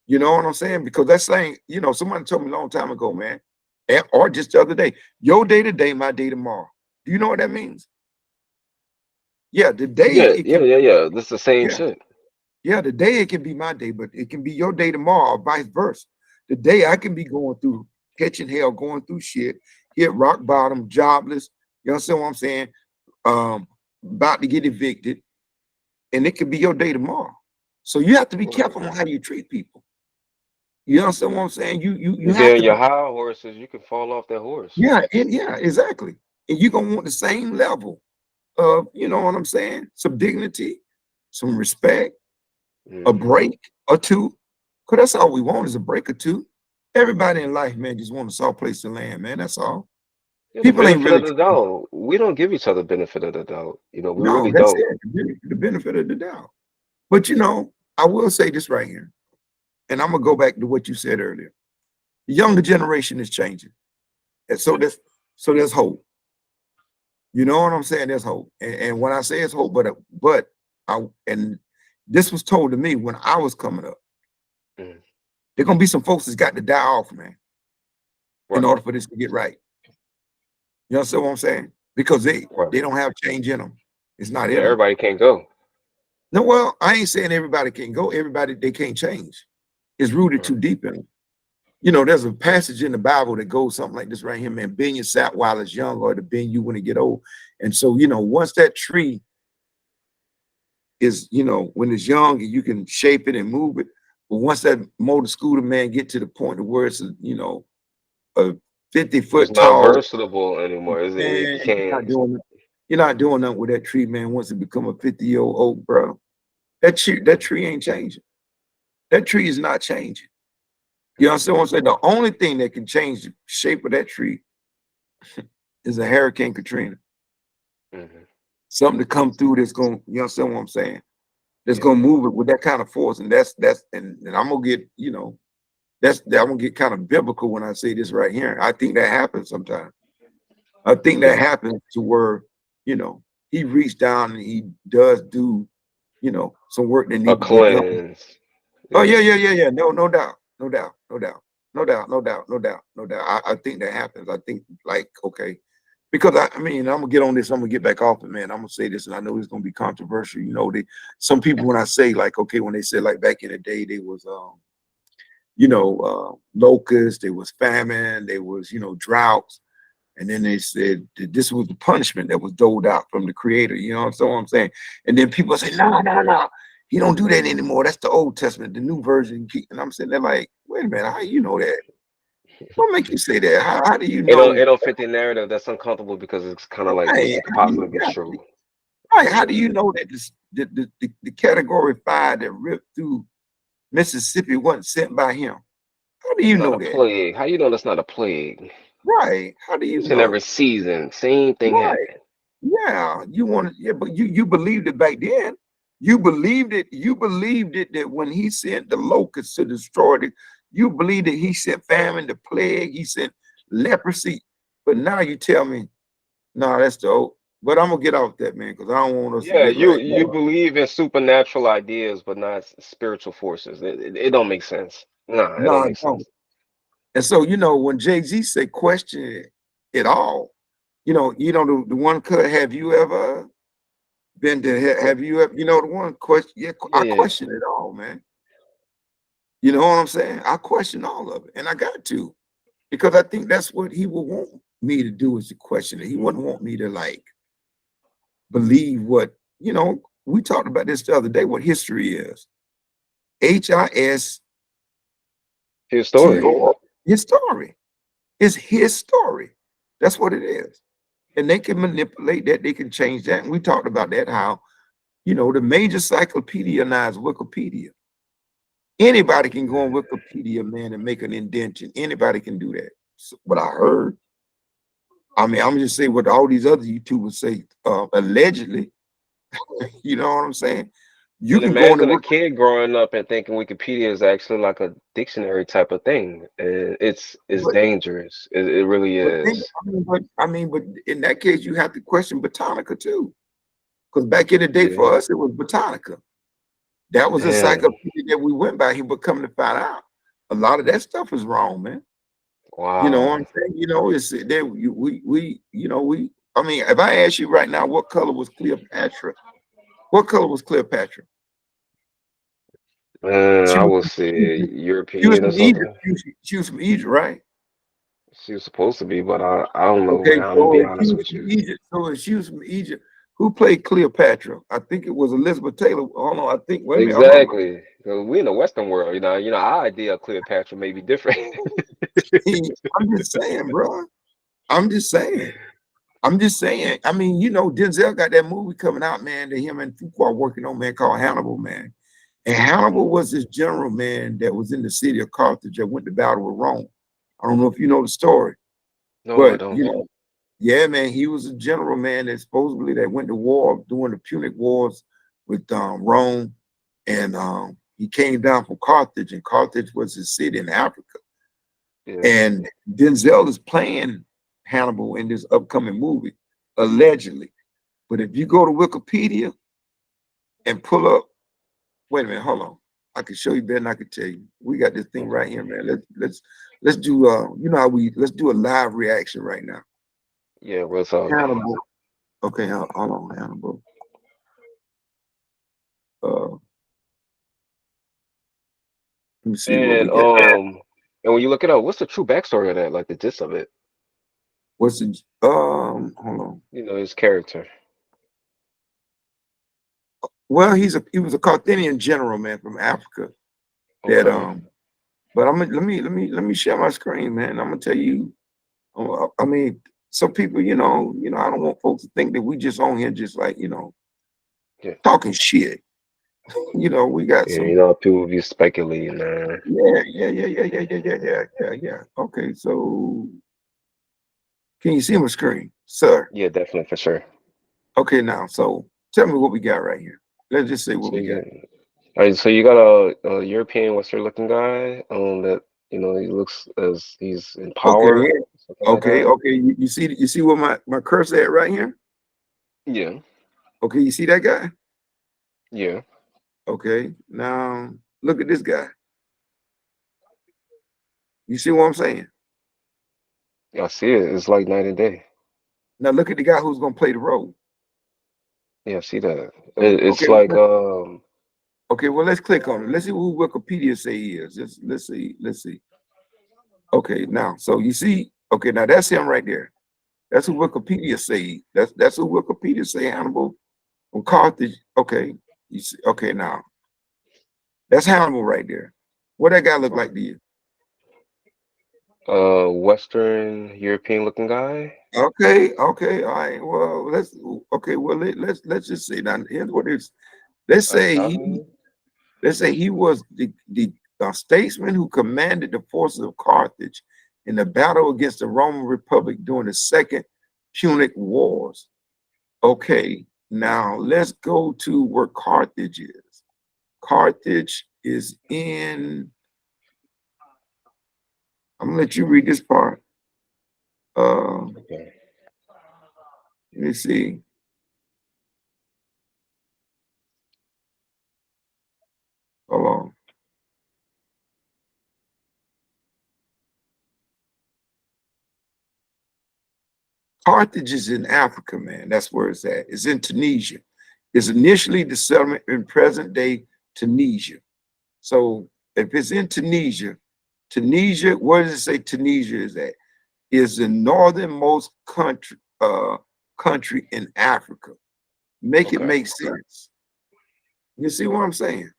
You know what I'm saying? Because that's saying, somebody told me a long time ago, man, or just the other day, your day today, my day tomorrow. Do you know what that means? Yeah, the day Yeah, it yeah, can, yeah, yeah. This the same yeah, shit. yeah, the day it can be my day, but it can be your day tomorrow, or vice versa. The day I can be going through catching hell, going through shit, hit rock bottom, jobless. You understand what I'm saying? About to get evicted, and it could be your day tomorrow. So you have to be Right. careful on how you treat people. You understand what I'm saying? You You have get on to your be, high horses, you can fall off that horse. yeah, exactly. And you're gonna want the same level of, you know what I'm saying? Some dignity, some respect, a Hmm. break or two. Cause that's all we want is a break or two. Everybody in life, man, just want a soft place to land, man. That's all. Yeah, the People ain't benefit really of the doubt. We don't give each other benefit of the doubt. We no, really that's don't. it. The benefit of the doubt. But I will say this right here, and I'm gonna go back to what you said earlier. The younger generation is changing. And so there's hope. You know what I'm saying? There's hope. And when I say it's hope, but and this was told to me when I was coming up. Mhm. There's gonna be some folks that's got to die off, man, in Right, order for this to get right. You understand what I'm saying? Because they right. they don't have change in them. It's not Yeah, in them. everybody can't go. No, well, I ain't saying everybody can go. Everybody they can't change. It's rooted Right. too deep in them. There's a passage in the Bible that goes something like this right here, man. Bend your sap while it's young, or to bend you when it get old. And so, once that tree is, when it's young and you can shape it and move it. But once that motor scooter man get to the point of where it's, a 50 It's foot not tall, versatile anymore, is it? man, You you're not can't. doing it. You're not doing nothing with that tree, man. Once it become a 50-year-old oak, bro, that tree ain't changing. That tree is not changing. You understand what I'm saying? The only thing that can change the shape of that tree is a Hurricane Katrina. Mhm. Something to come through that's going, you understand what I'm saying? That's Yeah. going to move it with that kind of force. And and I'm going to get, I'm going to get kind of biblical when I say this right here. I think that happens sometimes. I think that Yeah. happens to where, he reached down and he does do, some work that A need to be done. cleanse. Oh yeah, Yeah. yeah, yeah, yeah. No doubt, no doubt, no doubt, no doubt, no doubt, no doubt, no doubt. I think that happens. I think like okay, because I mean I'm gonna get on this. I'm gonna get back off it, man. I'm gonna say this, and I know it's gonna be controversial. Some people when I say like okay, when they said like back in the day they was locusts, there was famine, there was droughts, and then they said that this was the punishment that was doled out from the Creator. You know what I'm saying? And then people say no, no, no. He don't do that anymore. That's the Old Testament, the new version. And I'm sitting there like, wait a minute, how you know that? What make you say that? How do you It know? don't fit the narrative. That's uncomfortable because it's kind of like Right, it could possibly be true. right. How do you know that the category 5 that ripped through Mississippi wasn't sent by him? How do It's you not know a that? plague. How you know that's not a plague? Right. How do you Each and every know? season, same thing Right. happened. Yeah. Yeah, but you believed it back then. You believed it. You believed it that when he sent the locusts to destroy it, you believed that he sent famine, the plague, he sent leprosy. But now you tell me, no, that's the old. But I'm gonna get off that, man, because I don't want us to Yeah, get you like, you believe in supernatural ideas, but not spiritual forces. It don't make sense. Nah, it no, don't I make sense. don't. And so, when Jay-Z say question it all, the one cut, have you ever been to, have you ever, the one question, yeah, Yeah, I yeah. question it all, man. You know what I'm saying? I question all of it, and I got to because I think that's what he would want me to do is to question it. He wouldn't want me to like believe what we talked about this the other day. What history is? HISTORY. His story. His story. It's his story. That's what it is. And they can manipulate that. They can change that. And we talked about that. How the major encyclopedia now is Wikipedia. Anybody can go on Wikipedia, man, and make an indentation. Anybody can do that. So, what I heard. I mean, I'm just saying what all these other YouTubers say, allegedly. You know what I'm saying? You And can go imagine a into kid growing up and thinking Wikipedia is actually like a dictionary type of thing. It's but, dangerous. It really is. but in that case, you have to question Botanica too. Because back in the day Yeah. for us, it was Botanica. That was a Damn. encyclopedia that we went by. But coming to find out, a lot of that stuff is wrong, man. You know what I'm Wow. saying? It's there. I mean, if I ask you right now, what color was Cleopatra? What color was Cleopatra? She I was, would she say was European or from Egypt. something. She was from Egypt, right? She was supposed to be, but I don't know, Okay, man. I'm gonna so be if she honest was with from you. Egypt, who played Cleopatra? I think it was Elizabeth Taylor. Hold on, I think. Wait a minute, hold on. Exactly. 'Cause we in the Western world, our idea of Cleopatra may be different. I'm just saying, bro. I'm just saying. I'm just saying. I mean, Denzel got that movie coming out, man. That him and Fuqua are working on, man, called Hannibal, man. And Hannibal was this general, man, that was in the city of Carthage that went to battle with Rome. I don't know if you know the story, No, I but don't. yeah, man, he was a general, man, that supposedly that went to war during the Punic Wars with Rome, and he came down from Carthage, and Carthage was his city in Africa. Yeah. And Denzel is playing Hannibal in this upcoming movie, allegedly. But if you go to Wikipedia and pull up, wait a minute, hold on. I can show you better than I can tell you. We got this thing right here, man. Let's do how let's do a live reaction right now. Yeah, real talk. Hannibal. Okay, hold on, Hannibal. Uh, let me see what we And got. and when you look it up, what's the true backstory of that? Like the gist of it? What's the hold on. His character. Well, he was a Carthaginian general, man, from Africa. That Okay. but let me share my screen, man. I'm gonna tell you. I mean, so people, I don't want folks to think that we just on here just like, Yeah. talking shit. We got Yeah, some. people be speculating, man. Yeah. Okay, so can you see my screen, sir? Yeah, definitely for sure. Okay, now, so tell me what we got right here. Let's just say what So we got. you, all right, so you got a European Western looking guy, that he looks as he's in Okay, power, something like okay, that. okay. You see what my cursor at right here? Yeah, Okay, you see that guy? yeah, Okay, now look at this guy. You see what I'm saying? I see it. It's like night and day. Now look at the guy who's gonna play the role. Yeah, I see that. It's Okay, like okay. Well, let's click on it. Let's see who Wikipedia say he is. Let's see. Let's see. Okay, now, so you see. Okay, now that's him right there. That's who Wikipedia say. That's who Wikipedia say. Hannibal from Carthage. Okay, you see. Okay, now that's Hannibal right there. What that guy look like to you? Western European looking guy. Okay, okay, all right. Well, let's just say now. Here's what it's. Let's say he Italian. let's say he was the statesman who commanded the forces of Carthage in the battle against the Roman Republic during the Second Punic Wars. Okay, now let's go to where Carthage is. Carthage is in. I'm gonna let you read this part. Okay. Let me see. Hold on. Carthage is in Africa, man. That's where it's at. It's in Tunisia. It's initially the settlement in present day Tunisia. So if it's in Tunisia, where does it say Tunisia is at? Is the northernmost country in Africa. Make it Okay. make sense. You see what I'm saying?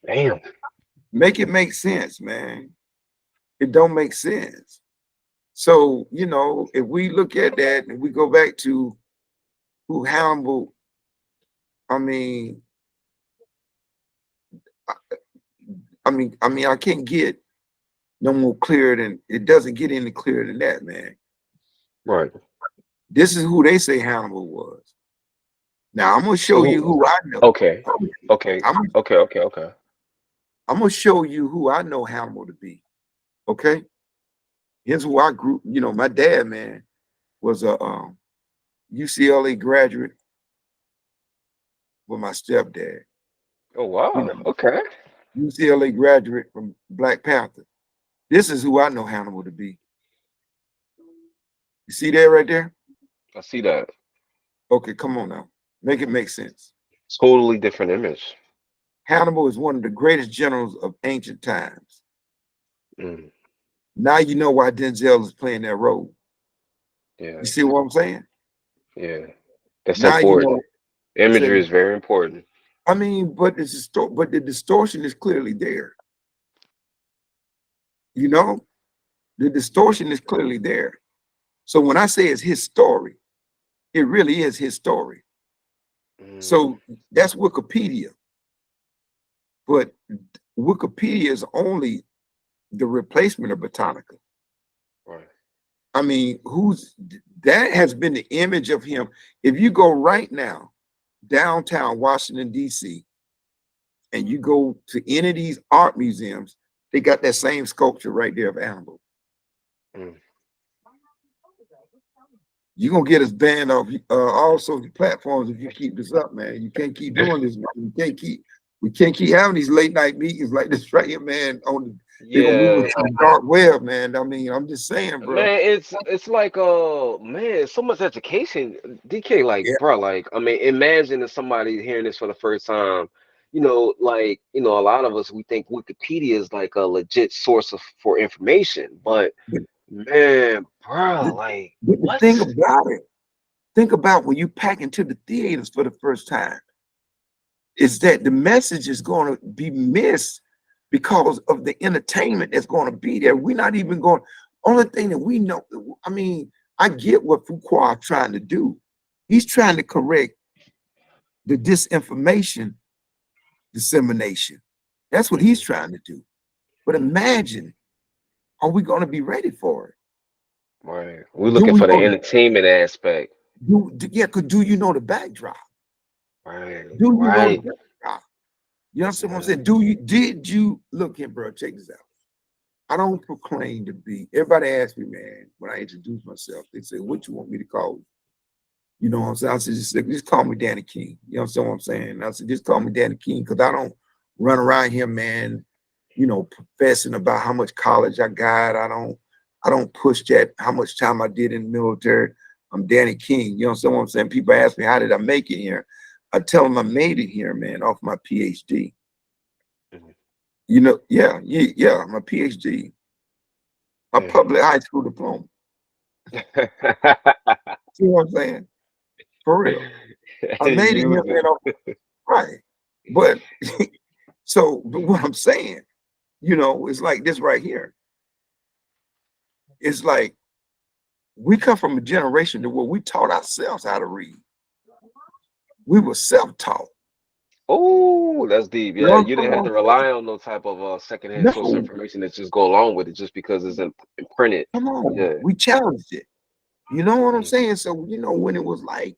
Damn. Make it make sense, man. It don't make sense. So, if we look at that and we go back to who Hannibal, I mean, I can't get no more clear than it doesn't get any clearer than that, man. Right. This is who they say Hannibal was. Now I'm gonna So show you who I know. okay. Okay. I'm, Okay. Okay. Okay. I'm gonna show you who I know Hannibal to be. Okay. Here's who I grew. My dad, man, was a UCLA graduate with my stepdad. Oh wow. Okay. UCLA graduate from Black Panther. This is who I know Hannibal to be. You see that right there? I see that. Okay, come on now. Make it make sense. Totally different image. Hannibal is one of the greatest generals of ancient times. Mm, Now you know why Denzel is playing that role. yeah. You see what I'm saying? Yeah. That's Now you know. important. Imagery is very important. But but the distortion is clearly there. The distortion is clearly there. So when I say it's his story, it really is his story. Mm, So that's Wikipedia. But Wikipedia is only the replacement of Britannica. right. That has been the image of him. If you go right now downtown Washington, D.C., and you go to any of these art museums, they got that same sculpture right there of Hannibal. Mm. You're gonna get us banned off all social platforms if you keep this up, man. You can't keep doing this, man. We can't keep having these late night meetings like this right here, man. They're gonna move Yeah. us to the dark web, man. I'm just saying, bro. Man, it's like man, so much education. DK, like, Yeah. bro, like, imagine if somebody hearing this for the first time, like, a lot of us we think Wikipedia is like a legit source for information, but But man, bro, the, like, but the what? thing about it, think about when you pack into the theaters for the first time, is that the message is going to be missed because of the entertainment that's going to be there. We're not even going. Only thing that we know, I get what Fuqua trying to do. He's trying to correct the disinformation dissemination. That's what he's trying to do. But imagine, are we going to be ready for it? Right. We're Do looking we for the know? entertainment aspect. Yeah, because do you know the backdrop? Right. Do you know the Right. backdrop? You understand what I'm Yeah. saying? Did you look here, bro? Check this out. I don't proclaim to be. Everybody asks me, man, when I introduce myself, they say, "What you want me to call you?" You know what I'm saying? I said, just call me Danny King. You know what I'm saying? I said, just call me Danny King because I don't run around here, man, professing about how much college I got. I don't push that, how much time I did in the military. I'm Danny King. You know what I'm saying? People ask me, how did I make it here? I tell them I made it here, man, off my PhD. Mhm. Yeah, my PhD, my Yeah. public high school diploma. You know what I'm saying? For real. I made it here, Use man, it. right. But but what I'm saying, it's like this right here. It's like we come from a generation to where we taught ourselves how to read. We were self-taught. Oh, that's deep. You Yeah, know you didn't what have I'm to saying? rely on no type of secondhand source No, information that just go along with it just because it's imprinted. come on. Yeah. We challenged it. You know what I'm Mhm. saying? So, when it was like,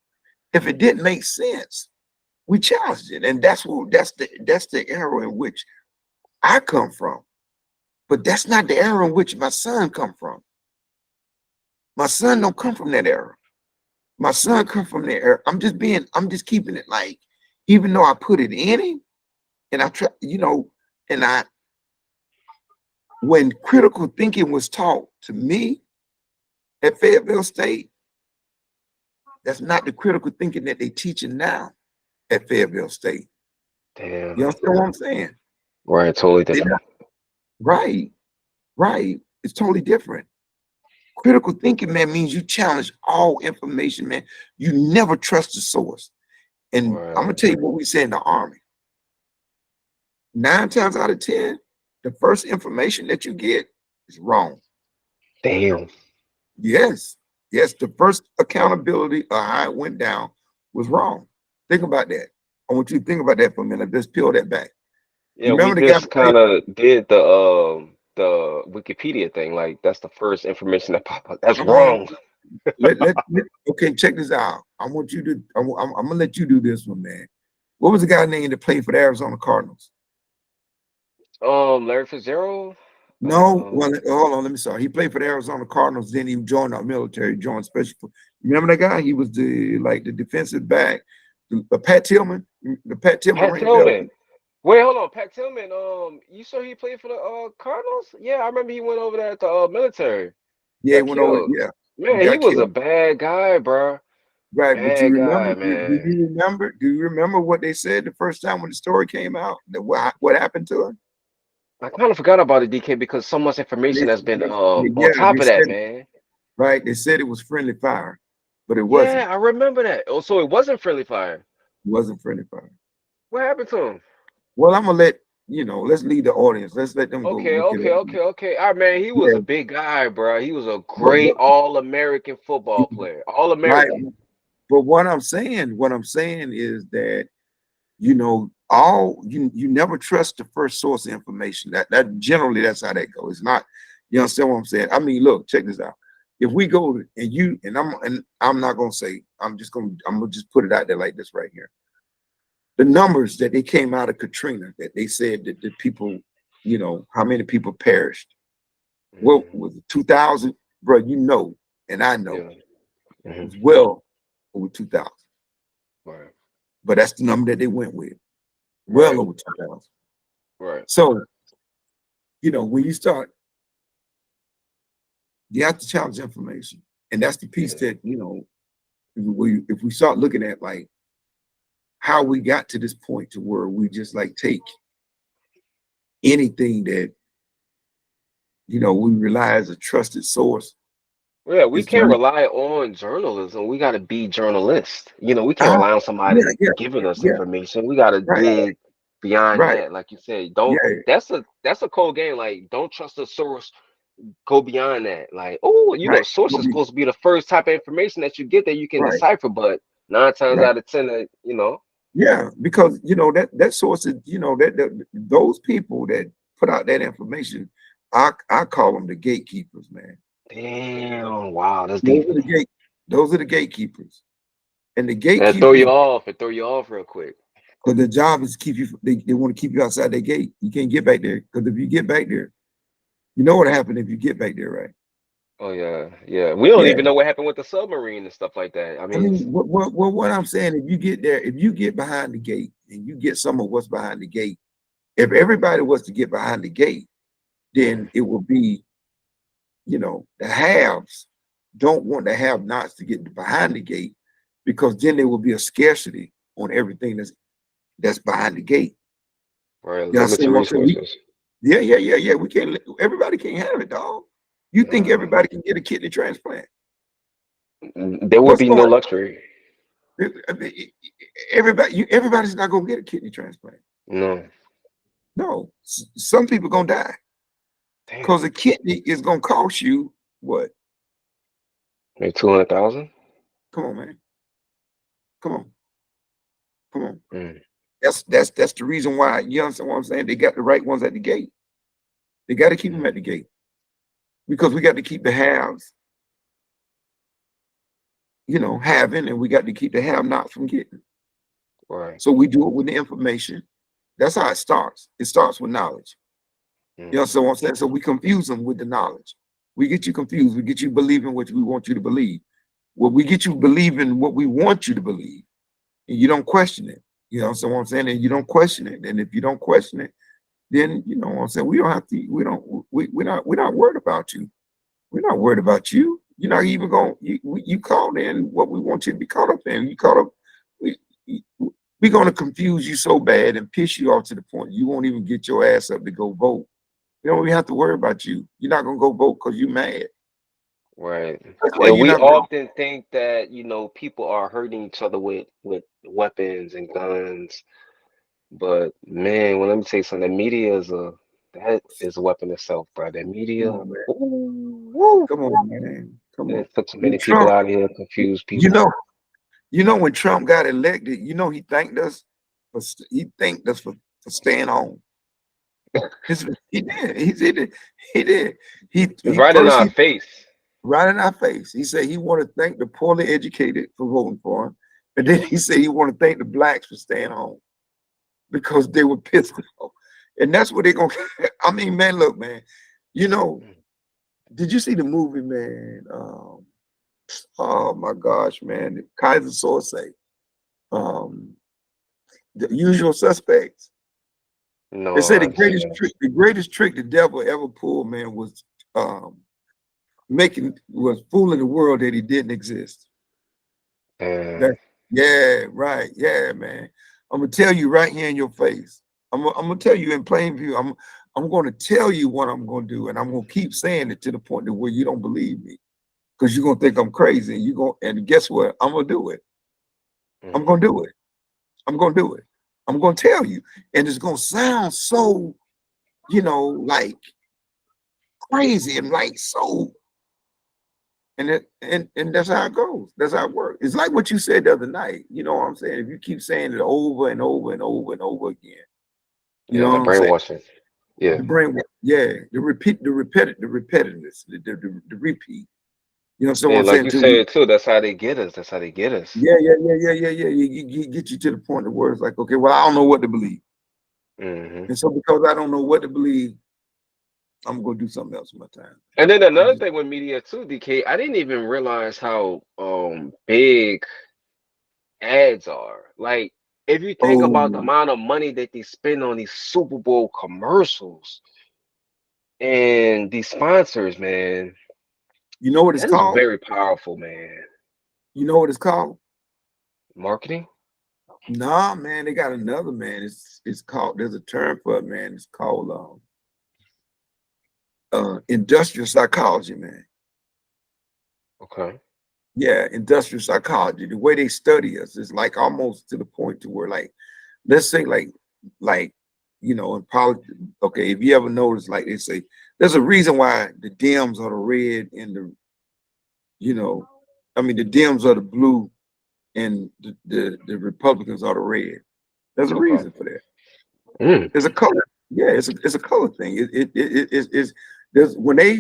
if it didn't make sense, we challenged it. And that's the era in which I come from. But that's not the era in which my son come from. My son don't come from that era. My son come from the era. I'm just keeping it like, even though I put it in him, and I try, and when critical thinking was taught to me at Fayetteville State, that's not the critical thinking that they teaching now at Fayetteville State. Damn. You understand what I'm saying? Right, totally They different. not, right, right. It's totally different. Critical thinking, man, means you challenge all information, man. You never trust the source. And I'm gonna Right. tell you what we say in the Army. 9 times out of 10, the first information that you get is wrong. Damn. Yes, yes, the first accountability of how it went down was wrong. Think about that. I want you to think about that for a minute. Just peel that back. You Yeah, we remember the guy just who played? kind of did the Wikipedia thing. Like that's the first information that popped up. That's Come on. wrong. Okay, check this out. I want you to, I'm gonna let you do this one, man. What was the guy name that played for the Arizona Cardinals? Larry Fitzgerald. No, well, hold on, let me sorry. He played for the Arizona Cardinals, then he joined our military, joined special. Remember that guy? He was the defensive back. Pat Tillman. The Pat Tillman Pat ring a bell. Tillman. Wait, hold on. Pat Tillman. You sure he played for the Cardinals? Yeah, I remember he went over there at the military. Yeah, he Got went over. killed. Yeah, he Man, he got was a killed. bad guy, bro. Right, but you Bad remember? guy, Do man. you remember? Do you remember what they said the first time when the story came out? That what happened to him? I kind of forgot about it, DK, because so much They, information has been on yeah, top they of that, said man. right. They said it was friendly fire, but it wasn't. Yeah, I remember that. Oh, so it wasn't friendly fire. It wasn't friendly fire. What happened to him? Well, I'm gonna let let's leave the audience. Let's let them go Okay, look it okay, up. okay, okay. All right, man, he was Yeah, a big guy, bro. He was a but great All-American football player. right. All-American. But what I'm saying is that all you never trust the first source of information. That generally that's how that goes. It's not, you understand what I'm saying? I mean, look, check this out. If we go and I'm not gonna say, I'm gonna just put it out there like this right here. The numbers that they came out of Katrina, that they said that the people, how many people perished. What Mhm. was it, 2,000? Bro, and I know Yeah. Hmm. it's well over 2,000. Right. But that's the number that they went with. Well Right. over 2,000. Right. So, when you start, you have to challenge information. And that's the piece Yeah. that, if we start looking at like how we got to this point to where we just like take anything that, we rely as a trusted source. Yeah, we It's can't very, rely on journalism. We got to be journalists. We can't ah, rely on yeah, somebody yeah, giving us yeah, information. We got to right, dig beyond right, that. Like you said, don't. yeah, That's a cold game. Like, don't trust the source. go beyond that. Like, oh, Right. source Go is be- supposed to be the first type of information that you get that you can Right. decipher, but 9 times Right. out of 10, Yeah, because that source is, that those people that put out that information, I call them the gatekeepers, man. damn, wow, that's Those deep. are the gate, those are the gatekeepers. And the And throw gatekeepers, you off. It throw you off real quick. because their job is to keep you, they want to keep you outside their gate. You can't get back there. Because if you get back there, you know what happened if you get back there, right? Oh yeah, yeah. We don't Yeah. even know what happened with the submarine and stuff like that. I I mean, mean, what I'm saying, if you get there, if you get behind the gate and you get some of what's behind the gate, if everybody was to get behind the gate, then it would be, the haves don't want the have nots to get behind the gate, because then there will be a scarcity on everything that's behind the gate. right, Yeah, so limited what I'm saying, resources. yeah. We can't. Everybody can't have it, dog. You think Nah, everybody can get a kidney transplant? there would What's be going? no luxury. I mean, everybody's not gonna get a kidney transplant. No, No, some people gonna die damn, because a kidney is gonna cost you what? maybe 200,000. Come on, man. Come on, come on. Mm. That's the reason why, you understand what I'm saying? They got the right ones at the gate. They got to keep them at the gate, because we got to keep the haves, having, and we got to keep the have-nots from getting. Right. So we do it with the information. That's how it starts. It starts with knowledge. Mm. You know what I'm saying? So we confuse them with the knowledge. We get you confused. We get you believing what we want you to believe. Well, we get you believing what we want you to believe, and you don't question it. You know what I'm saying? And you don't question it. And if you don't question it, then you know what I'm saying, we don't have to, we're not worried about you. We're not worried about you. You're not even going, you called in what we want you to be caught up in. You caught up, we're going to confuse you so bad and piss you off to the point you won't even get your ass up to go vote. You don't even have to worry about you. You're not going to go vote because you're mad. Right. That's why And you're we not going. often think that, people are hurting each other with weapons and guns. But man, well, let me tell you something. The media that is a weapon itself, bro. The Come media, on, man. ooh, woo, Come on, man. Come on. it took so When many people Trump, out here, confused you people. know, when Trump got elected, he thanked us for staying home. He did. He did it. He did. It's He right in first our he face. right in our face. He said he wanted to thank the poorly educated for voting for him, and then he said he wanted to thank the blacks for staying home because they were pissed off. And that's what they're gonna. I mean, man, look, man. Did you see the movie, man? Oh my gosh, man, Kaiser Soze, um, The Usual Suspects. They No, say I haven't seen that. the greatest trick the devil ever pulled, man, was was fooling the world that he didn't exist. And That, yeah, right, yeah, man. I'm gonna tell you right here in your face. I'm gonna tell you in plain view. I'm gonna tell you what I'm gonna do, and I'm gonna keep saying it to the point to where you don't believe me, because you're gonna think I'm crazy. And and guess what? I'm gonna do it. I'm gonna do it. I'm gonna do it. I'm gonna tell you, and it's gonna sound so, like crazy and like so. And that's how it goes. That's how it works. It's like what you said the other night. You know what I'm saying? If you keep saying it over and over and over and over again, you yeah, know the what I'm saying? brainwashing. Yeah. The brain, yeah, the repetitiveness, the repeat. You know what I'm And like saying? you said too, that's how they get us. That's how they get us. Yeah. You get you to the point where it's like, okay, well, I don't know what to believe. Hmm. And so because I don't know what to believe, I'm gonna do something else with my time. And then I'm another just thing with media too, DK, I didn't even realize how big ads are. Like, if you think about the oh, amount of money that they spend on these Super Bowl commercials and these sponsors, man, you know what it's that is called? very powerful, man. You know what it's called? Marketing? Nah, man, they got another, man. It's called. There's a term for it, man. It's called industrial psychology, man. Okay. Yeah, industrial psychology. The way they study us is like almost to the point to where, like, let's say, like in politics. Okay, if you ever notice, like they say, There's a reason why the Dems are the red and the, you know, I mean the Dems are the blue and the Republicans are the red. There's a Okay. reason for that. Mm. There's a color. Yeah, it's a color thing. It's there's when they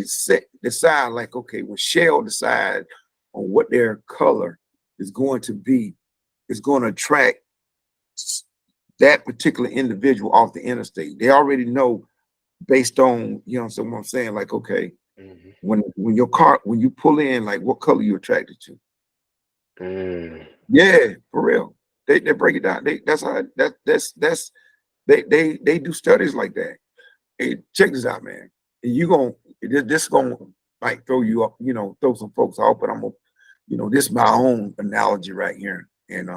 decide like, okay, when Shell decide on what their color is going to be, it's going to attract that particular individual off the interstate. They already know based on, you know what I'm saying? Like, okay, Mhm. when your car, when you pull in, like what color you attracted to. Mm. Yeah, for real. They break it down. That's how that's they do studies like that. Hey, check this out, man. You gonna this gonna like throw you up, you know, throw some folks off, but I'm gonna, you know, this is my own analogy right here. And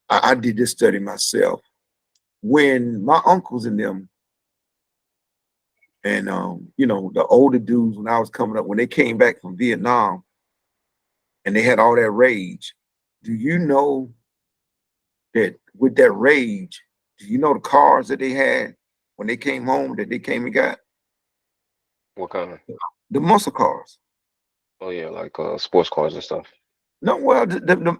I did this study myself. When my uncles and them and you know, the older dudes when I was coming up, when they came back from Vietnam and they had all that rage, do you know that with that rage, do you know the cars that they had when they came home that they came and got? What kind of? The muscle cars. Oh yeah, like sports cars and stuff. No, well,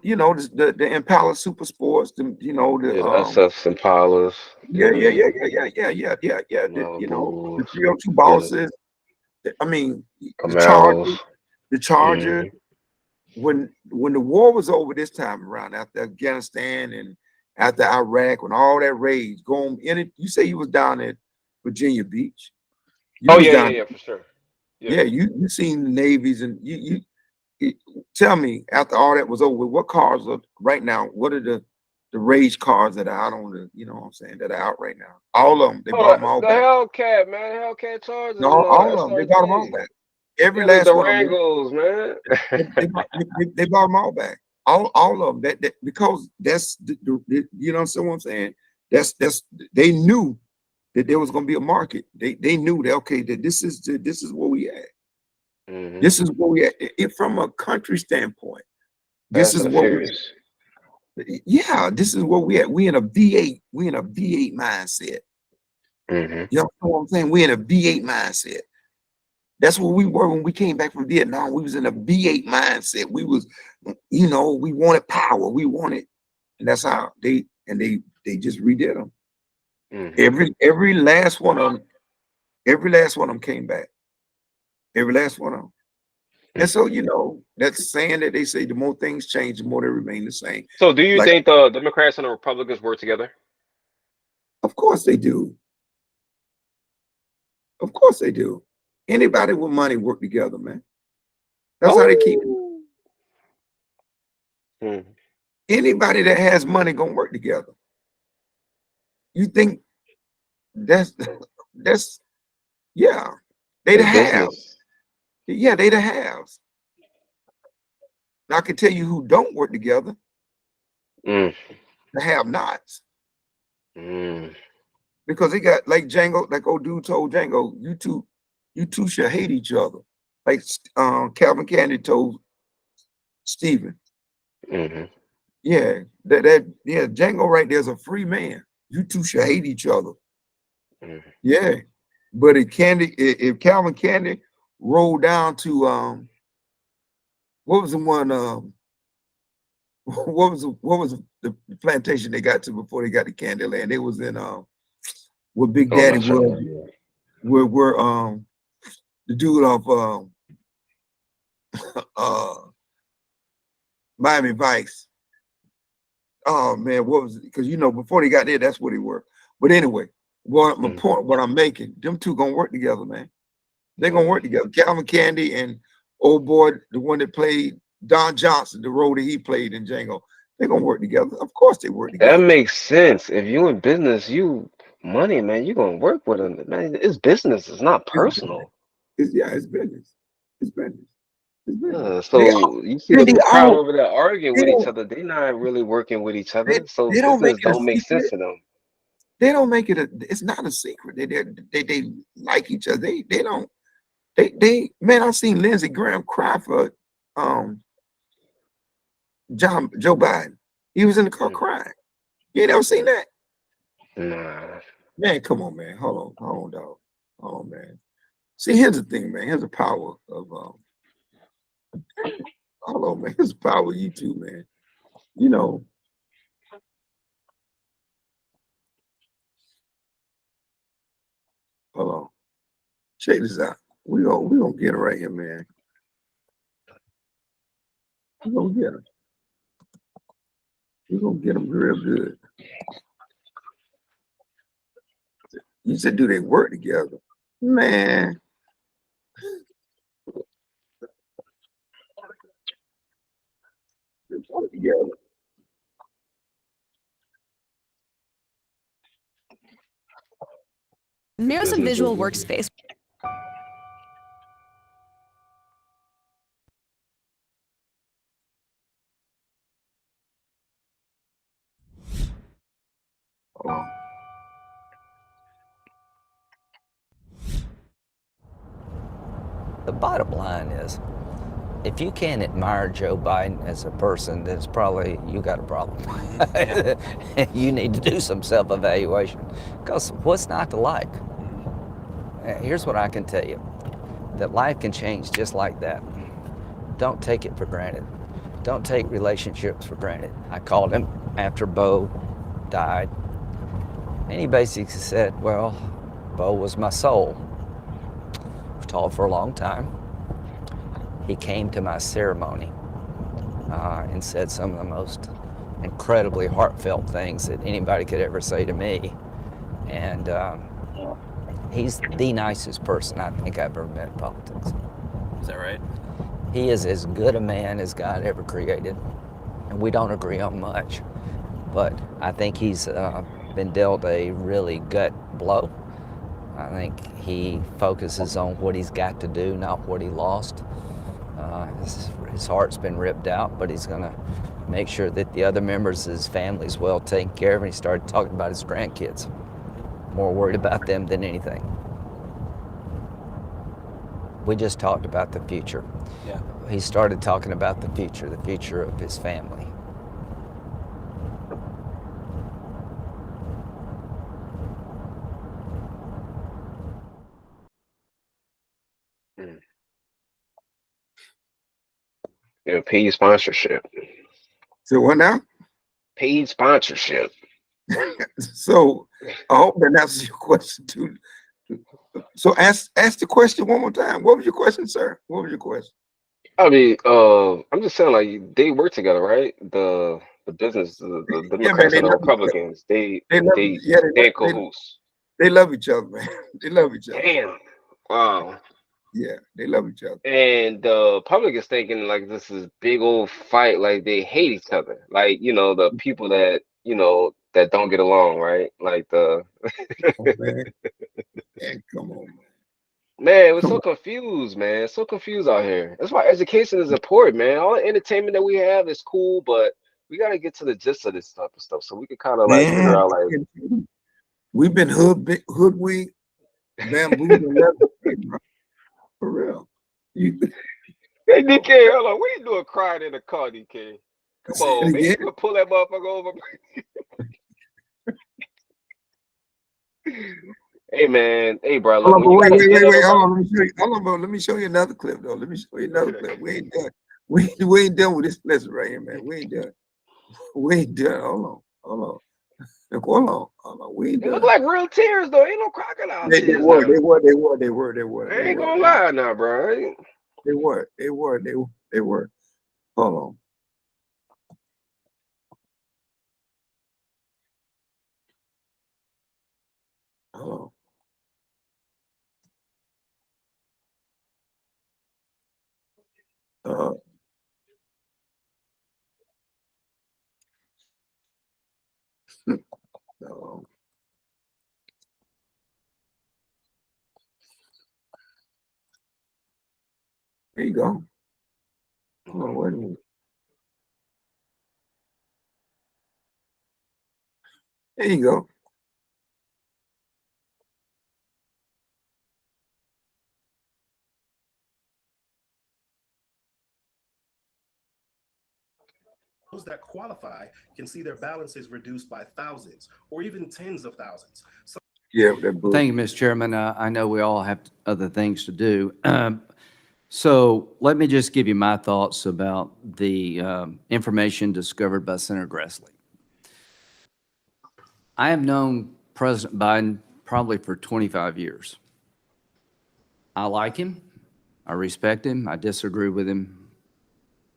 you know, the Impala Super Sports, the, you know, the Yeah, the SS Impalas. yeah, yeah, Yeah, yeah, yeah, yeah, yeah, yeah, yeah, yeah, you know, the Malibus. 302 Yeah, the bosses. I mean, Camaros. The Charger. Hmm. When the war was over this time around after Afghanistan and after Iraq, when all that rage going in it, you say you was down at Virginia Beach. You Oh was yeah, yeah, down, yeah, for sure. Yeah. yeah, you seen the navies and you tell me after all that was over, what cars are right now? What are the rage cars that are out on the, you know what I'm saying, that are out right now? All of them, they Oh, bought them all the back. Hellcat, man, Hellcat No, Chargers and all of them, they bought them all SRT. back. Every Yeah, the last one of them, Durangos, man. they bought them all back. All of them. That because that's you know what I'm saying. That's they knew that there was going to be a market. They knew that okay that this is where we at. Hmm. This is where we at. From a country standpoint. This Fast is and the what we Furious. yeah, this is where we at. We in a V8. We in a V8 mindset. Hmm. You know what I'm saying? We in a V8 mindset. That's what we were when we came back from Vietnam. We was in a V8 mindset. We was, you know, we wanted power. We wanted, and that's how they just redid them. Hmm. Every last one of them, every last one of them came back. Every last one of them. And so, you know, that's saying that they say the more things change, the more they remain the same. So, do you Like, think the Democrats and the Republicans work together? of course they do. Of course they do. Anybody with money work together, man. That's how they keep it. Oh. Hmm. Anybody that has money gonna work together. You think that's that's yeah, they the It's have. business. Yeah, they the haves. Now I can tell you who don't work together, Mm. the have nots. Mm. Because they got like Django, like old dude told Django, you two should hate each other. Like Calvin Candy told Stephen. Hmm. Yeah, yeah, Django right there's a free man. You two should hate each other. Hmm. Yeah. But if Calvin Candy rolled down to what was the one what was the plantation they got to before they got to Candyland? They was in where Big Oh, I'm Daddy not sure. was, where the dude off uh Miami Vice. Oh man, what was it? Because you know before they got there, that's where they were. But anyway, my Mm. point, what I'm making, them two gonna work together, man. They're gonna Yeah. work together. Calvin Candy and old boy, the one that played Don Johnson, the role that he played in Django, they're gonna work together. Of course they work That together. makes sense. If you in business, you money, man, you gonna work with them. Man, it's business. It's not It's, personal. yeah, it's business. It's business. It's business. So you see They the crowd all over there arguing they with each don't other. They're not really working with each other. So they don't make business it a don't make sense secret. to them. They don't make it a. It's not a secret. They like each other. They don't. They man, I've seen Lindsey Graham cry for um Joe Biden. He was in the car Mm. crying. You ain't never seen that? Nah. Man, come on, man. Hold on, dog. Hold on, man. See, here's the thing, man. Here's the power of hold on, man. Here's the power of YouTube, man. You know, hold on. Check this out. We gonna get it right here, man. We gonna get them. We gonna get them real good. You said, do they work together, man? They work together. Here's a visual workspace. Hold on. The bottom line is, if you can't admire Joe Biden as a person, then it's probably you got a problem. You need to do some self-evaluation, because what's not to like? Here's what I can tell you, that life can change just like that. Don't take it for granted. Don't take relationships for granted. I called him after Bo died, and he basically said, well, Bo was my soul. We've talked for a long time. He came to my ceremony and said some of the most incredibly heartfelt things that anybody could ever say to me. And he's the nicest person I think I've ever met in politics. Is that right? He is as good a man as God ever created. And we don't agree on much, but I think he's been dealt a really gut blow. I think he focuses on what he's got to do, not what he lost. His heart's been ripped out, but he's gonna make sure that the other members of his family is well taken care of. And he started talking about his grandkids. More worried about them than anything. We just talked about the future. Yeah. He started talking about the future of his family. Yeah, paid sponsorship. So what now? Paid sponsorship. So I hope that answers your question too. So ask the question one more time. What was your question, sir? What was your question? I mean, I'm just saying, like, they work together, right? The business, the Yeah, man, Democrats they and the love each other. Republicans, They they love, yeah, they in cahoots. they love each other, man. They love each other. Damn. Wow. Yeah, they love each other. And the public is thinking like this is big old fight, like they hate each other. Like, the people that, that don't get along, right? Like the Oh, man. Man, come on, man. man, we're Come so on. confused, man. So confused out here. That's why education is important, man. All the entertainment that we have is cool, but we gotta get to the gist of this type of stuff so we can kind of like figure Man, out like we've been hoodwinked, bamboozled, and left behind, bro. For real. You hey DK, hold on, what are you doing crying in the car, DK? Come say it on, man. You again? gonna pull that motherfucker over. Hey man, hey bro, Hold look, on, when but you got a good wait. of Hold on, let me show you. Hold on, bro. Let me show you another clip, though. Let me show you another clip. We ain't done. We ain't done with this lesson right here, man. We ain't done. We ain't done. Hold on. We ain't it look done. like real tears though. Ain't no crocodile They tears were, now. they were, I ain't gonna lie now, bro. they were. Hold on. Hold on. No. There you go. Hold on, wait a minute. There you go. Those that qualify can see their balances reduced by thousands or even tens of thousands. So Yeah, that book. Thank you, Mr. Chairman. I know we all have other things to do. So let me just give you my thoughts about the information discovered by Senator Grassley. I have known President Biden probably for 25 years. I like him. I respect him. I disagree with him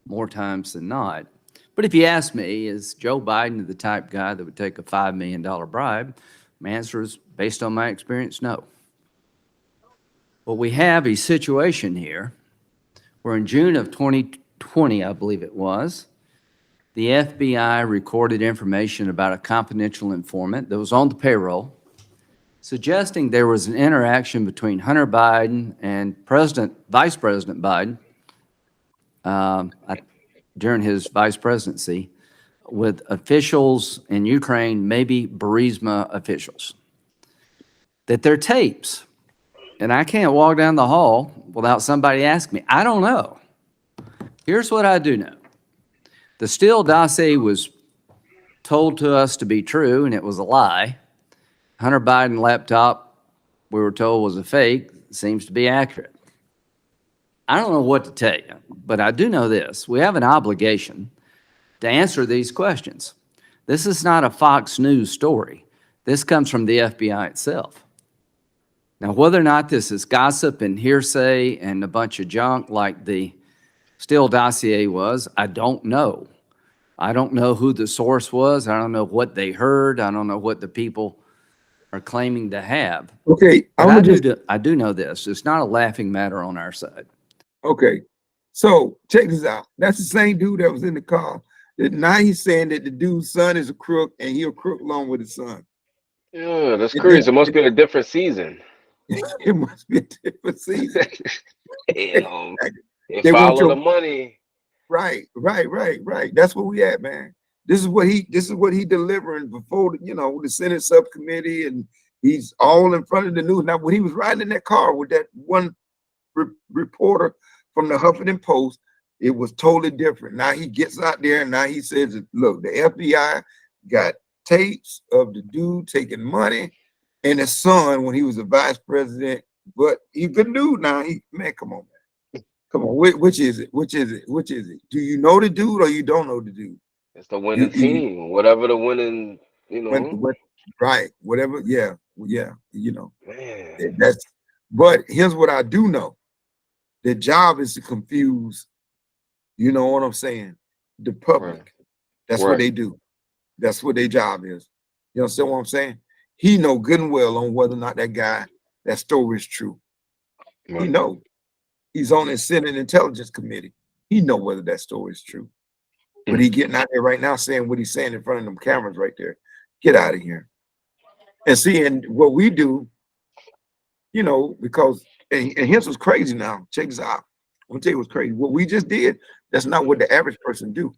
more times than not. But if you ask me, is Joe Biden the type guy that would take a $5 million bribe? My answer is, based on my experience, no. But we have a situation here where in June of 2020, I believe it was, the FBI recorded information about a confidential informant that was on the payroll, suggesting there was an interaction between Hunter Biden and Vice President Biden during his vice presidency with officials in Ukraine, maybe Burisma officials, that they're tapes. And I can't walk down the hall without somebody asking me. I don't know. Here's what I do know. The Steele dossier was told to us to be true, and it was a lie. Hunter Biden laptop, we were told, was a fake. Seems to be accurate. I don't know what to tell you, but I do know this. We have an obligation to answer these questions. This is not a Fox News story. This comes from the FBI itself. Now, whether or not this is gossip and hearsay and a bunch of junk like the Steele dossier was, I don't know. I don't know who the source was. I don't know what they heard. I don't know what the people are claiming to have. Okay, But I do know this. It's not a laughing matter on our side. Okay, so check this out. That's the same dude that was in the car. That now he's saying that the dude's son is a crook and he'll crook along with his son. Yeah, that's crazy. It must be a different season. It must be a different season. Damn. They They want follow your the money. right. That's where we at, man. This is what he delivering before the Senate subcommittee, and he's all in front of the news. Now, when he was riding in that car with that one reporter from the Huffington Post, it was totally different. Now he gets out there and now he says, look, the FBI got tapes of the dude taking money and his son when he was a vice president, but he's a good dude now. Man, come on, man. Come on, which is it? Which is it? Do you know the dude or you don't know the dude? It's the winning team. Whatever the winning, right, whatever, yeah, Man. But here's what I do know. Their job is to confuse, you know what I'm saying, the public. Right. That's what they do. That's what their job is. You understand what I'm saying? He know good and well on whether or not that story is true. Right. He know. He's on the Senate Intelligence Committee. He know whether that story is true. But he getting out there right now saying what he's saying in front of them cameras right there. Get out of here. And seeing what we do, because and here's what's crazy now. Check this out. I'm gonna tell you what's crazy. What we just did, that's not what the average person do.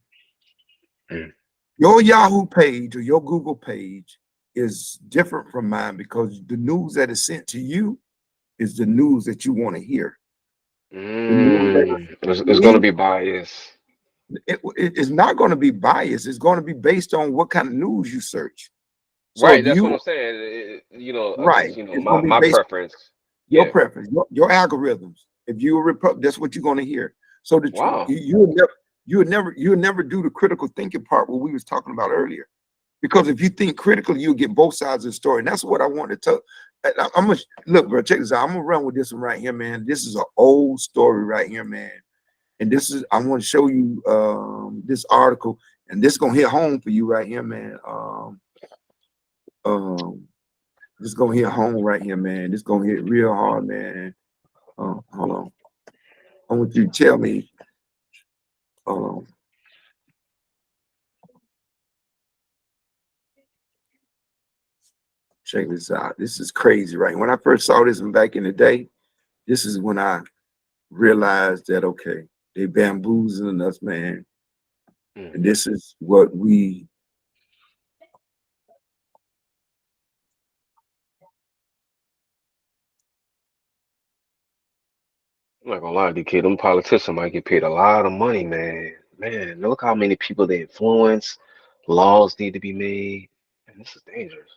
Your Yahoo page or your Google page is different from mine because the news that is sent to you is the news that you want to hear. It's going to be biased. It's not going to be biased. It's going to be based on what kind of news you search. So right, that's what I'm saying. Right. My preference. Your preference, your algorithms. If you're a Republican, that's what you're going to hear. So you would never do the critical thinking part what we was talking about earlier. Because if you think critically, you'll get both sides of the story. And that's what I want to tell. I'm gonna look, bro. Check this out. I'm gonna run with this one right here, man. This is an old story right here, man. And I want to show you this article, and this is gonna hit home for you right here, man. This is gonna hit home right here, man. This is gonna hit real hard, man. Hold on. I want you to tell me. Check this out. This is crazy, right? When I first saw this one back in the day, this is when I realized that, okay, they bamboozling us, man. And this is what we... I'm not gonna lie to you, kid. Them politicians might get paid a lot of money, man. Man, look how many people they influence. Laws need to be made. Man, this is dangerous.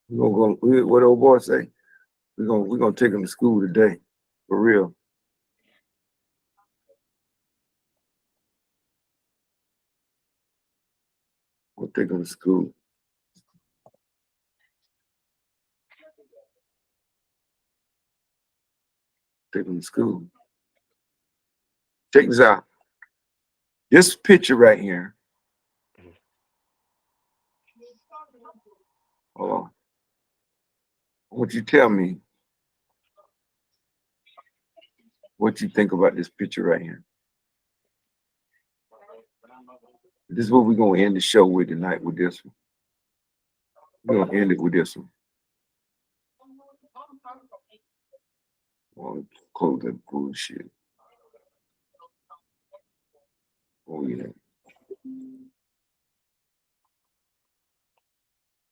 What old boy say? We're gonna take him to school today, for real. We'll take him to school. Take him to school. Check this out. This picture right here. Hold on. I want you to tell me what you think about this picture right here. This is what we're gonna end the show with tonight with this one. We're gonna end it with this one. I'll close that bullshit. Oh yeah.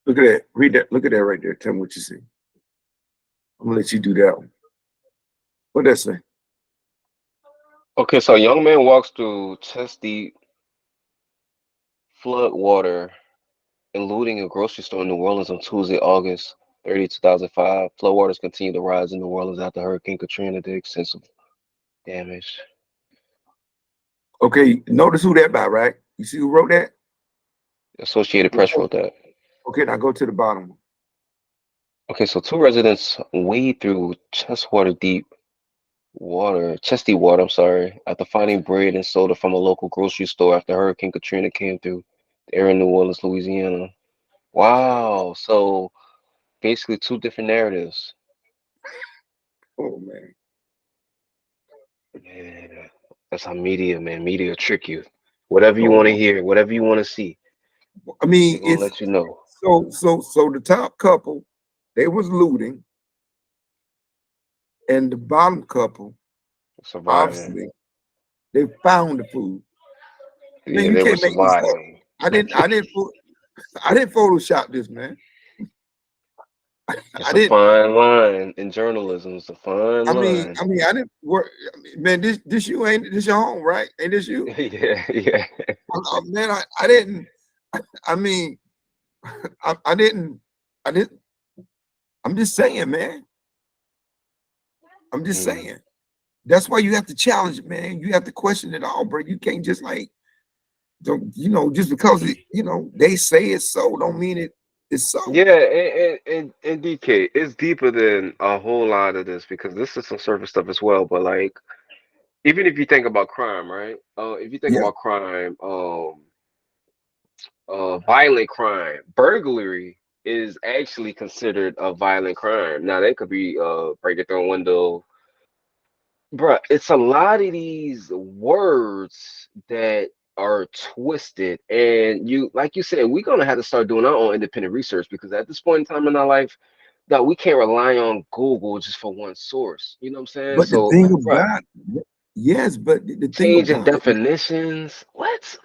Look at that. Read that. Look at that right there. Tell me what you see. I'm gonna let you do that one. What that say? Okay, so a young man walks through chest deep flood water, eluding a grocery store in New Orleans on Tuesday, August 30, 2005. Floodwaters continue to rise in New Orleans after Hurricane Katrina did extensive damage. Okay, notice who that by, right? You see who wrote that? Associated Press wrote that. Okay, now go to the bottom. Okay, so two residents wade through chest deep water, I'm sorry, after finding bread and soda from a local grocery store after Hurricane Katrina came through the area in New Orleans, Louisiana. Wow, so basically two different narratives. Oh man. Yeah, that's how media, man. Media trick you. Whatever you Oh, want to hear, whatever you want to see, I mean, they're gonna it's let you know. so the top couple, they was looting, and the bottom couple, Surviving. obviously, they found the food. Man, Yeah, you they were can't make this up. surviving. I didn't Photoshop this, man. It's I a didn't. fine line in journalism. It's a fine line. I didn't work. I mean, man, this you ain't this your home, right? Ain't this you? Yeah. Man, I didn't. I mean, I didn't. I'm just saying, man. I'm just saying. That's why you have to challenge it, man. You have to question it all, bro. You can't just like, don't just because they say it's so, don't mean it's so. Yeah, and DK, it's deeper than a whole lot of this because this is some surface stuff as well. But like, even if you think about crime, right? If you think Yeah. about crime, violent crime, burglary is actually considered a violent crime. Now, that could be breaking through a window. Bruh, it's a lot of these words that are twisted. And you, like you said, we're gonna have to start doing our own independent research because at this point in time in our life, that we can't rely on Google just for one source. You know what I'm saying? But the So, thing bruh, about yes, but the thing changing about it, definitions. What?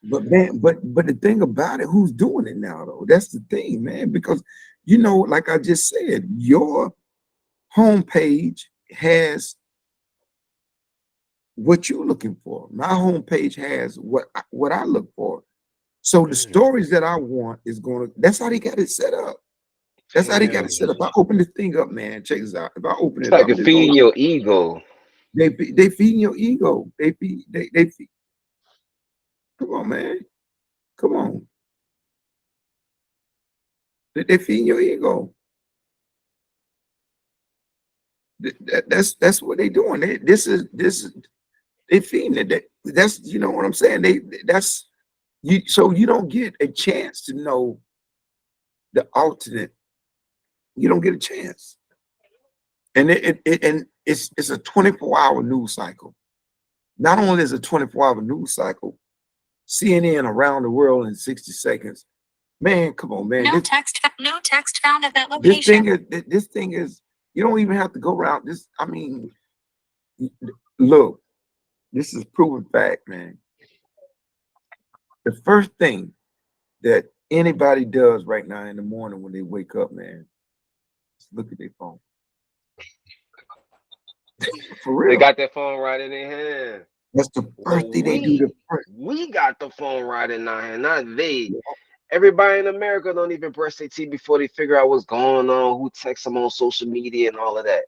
but man, but the thing about it, who's doing it now though? That's the thing, man. Because like I just said, your homepage has what you're looking for. My homepage has what I look for. So the stories that I want is that's how they got it set up. That's how they got it set up. I open this thing up, man. Check this out. If I open It's it like up, a feeding your ego. they feeding your ego. They feed. Come on, man. Come on. They feeding your ego. That's what they doing. This is they feeding it. That's what I'm saying. That's you. So you don't get a chance to know the alternate. You don't get a chance. And it's a 24-hour news cycle. Not only is it a 24-hour news cycle, CNN around the world in 60 seconds. Man, come on, man. No text found at that location. This thing is, you don't even have to go around this. I mean, look, this is proven fact, man. The first thing that anybody does right now in the morning when they wake up, man, is look at their phone. For real. They got that phone right in their hand. That's the first thing they do. We got the phone right in our hand, not they. Everybody in America don't even brush their teeth before they figure out what's going on, who texts them on social media and all of that.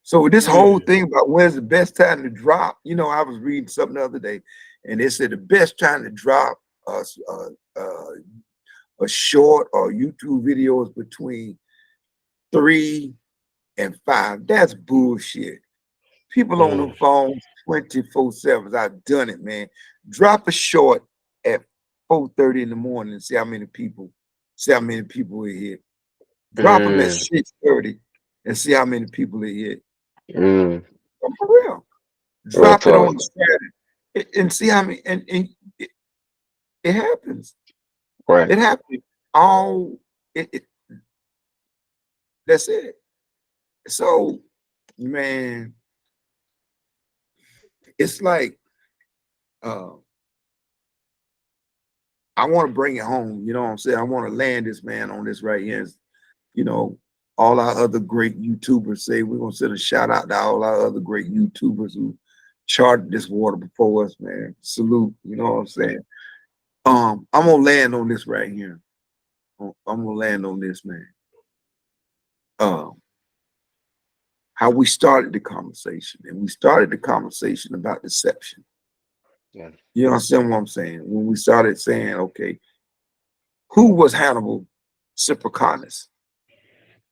So this whole thing about when's the best time to drop, you know, I was reading something the other day, and they said the best time to drop a short or YouTube video is between 3 and 5. That's bullshit. People on the phone 24/7. I've done it, man. Drop a short at 4:30 in the morning and see how many people it hit. Drop them at 6:30 and see how many people it hit. Mm. For real. Drop it on Saturday and see how many, and it happens. Right. It happens. That's it. So, man, it's like I want to bring it home. You know what I'm saying? I want to land this man on this right here. You know, all our other great YouTubers say we're gonna send a shout out to all our other great YouTubers who charted this water before us, man. Salute. You know what I'm saying? I'm gonna land on this right here. I'm gonna land on this, man. How we started the conversation, and we started the conversation about deception. Yeah. You understand what I'm saying? When we started saying, okay, who was Hannibal Cyprianus?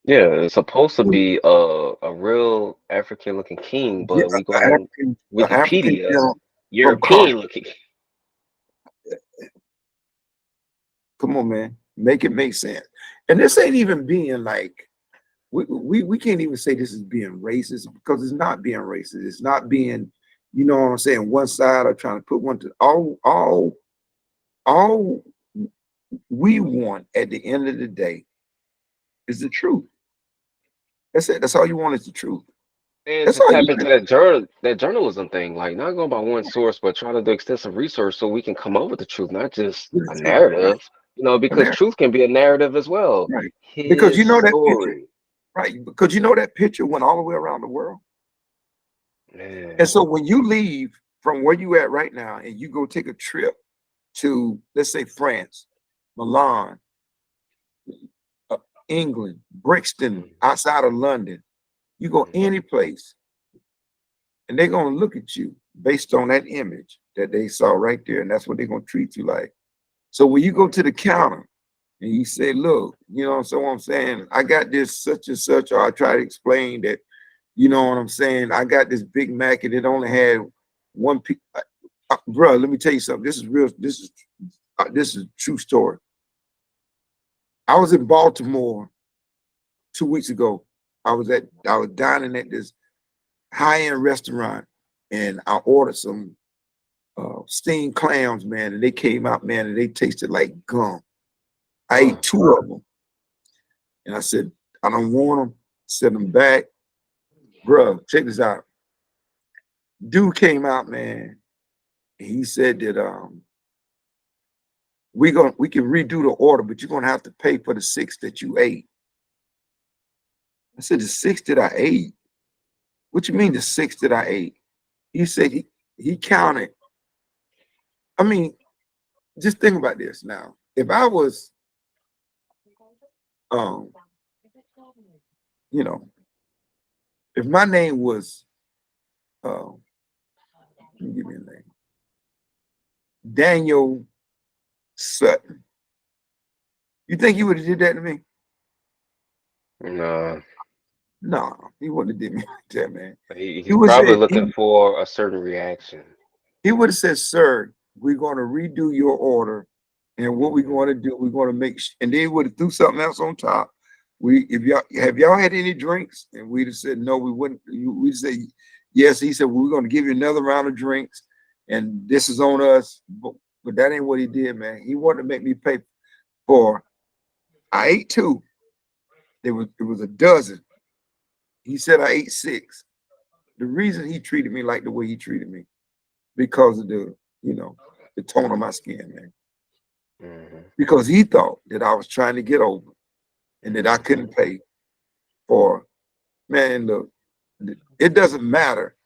Yeah, it's supposed to be a real African looking king, Yeah, but we go on African Wikipedia, from European looking. Come on, man, make it make sense. And this ain't even being like we can't even say this is being racist, because it's not being racist. It's not being, you know what I'm saying, one side or trying to put one to all we want at the end of the day is the truth. That's it. That's all you want is the truth. And That's to all you tap into that journalism thing, like not going by one source, but try to do extensive research so we can come up with the truth, not just a want. narrative. You know, because Right. truth can be a narrative as well. Right. Because you His know that picture, story. right? Because you know that picture went all the way around the world. Man. And so when you leave from where you at right now and you go take a trip to, let's say, France, Milan, England, Brixton, outside of London, you go any place, and they're gonna look at you based on that image that they saw right there, and that's what they're gonna treat you like. So when you go to the counter and you say, look, you know what I'm saying, I got this such and such, or I try to explain that, you know what I'm saying, I got this Big Mac and it only had one piece. Bro, let me tell you something. This is real. This is a true story. I was in Baltimore 2 weeks ago. I was dining at this high-end restaurant, and I ordered some steamed clams, man, and they came out, man, and they tasted like gum. I ate 2 of them, and I said, I don't want them. Send them back. Bro, check this out. Dude came out, man, and he said that we can redo the order, but you're gonna have to pay for the 6 that you ate. I said, the 6 that I ate? What you mean the 6 that I ate? He said he counted. I mean, just think about this now. If I was you know, if my name was let me give me a name. Daniel Sutton. You think he would have did that to me? No. No, he wouldn't have did me like that, man. He's He would probably say looking for a certain reaction. he would have said, sir, we're going to redo your order, and what we're going to do, we're going to make, and they would have threw something else on top. If y'all had any drinks? And we'd have said no, we wouldn't. We'd say yes. He said, well, we're going to give you another round of drinks, and this is on us. But that ain't what he did, man. He wanted to make me pay for. I ate 2. It was a dozen. He said I ate 6. The reason he treated me like the way he treated me, because of the tone of my skin, man. Because he thought that I was trying to get over and that I couldn't pay for, man, look, it doesn't matter.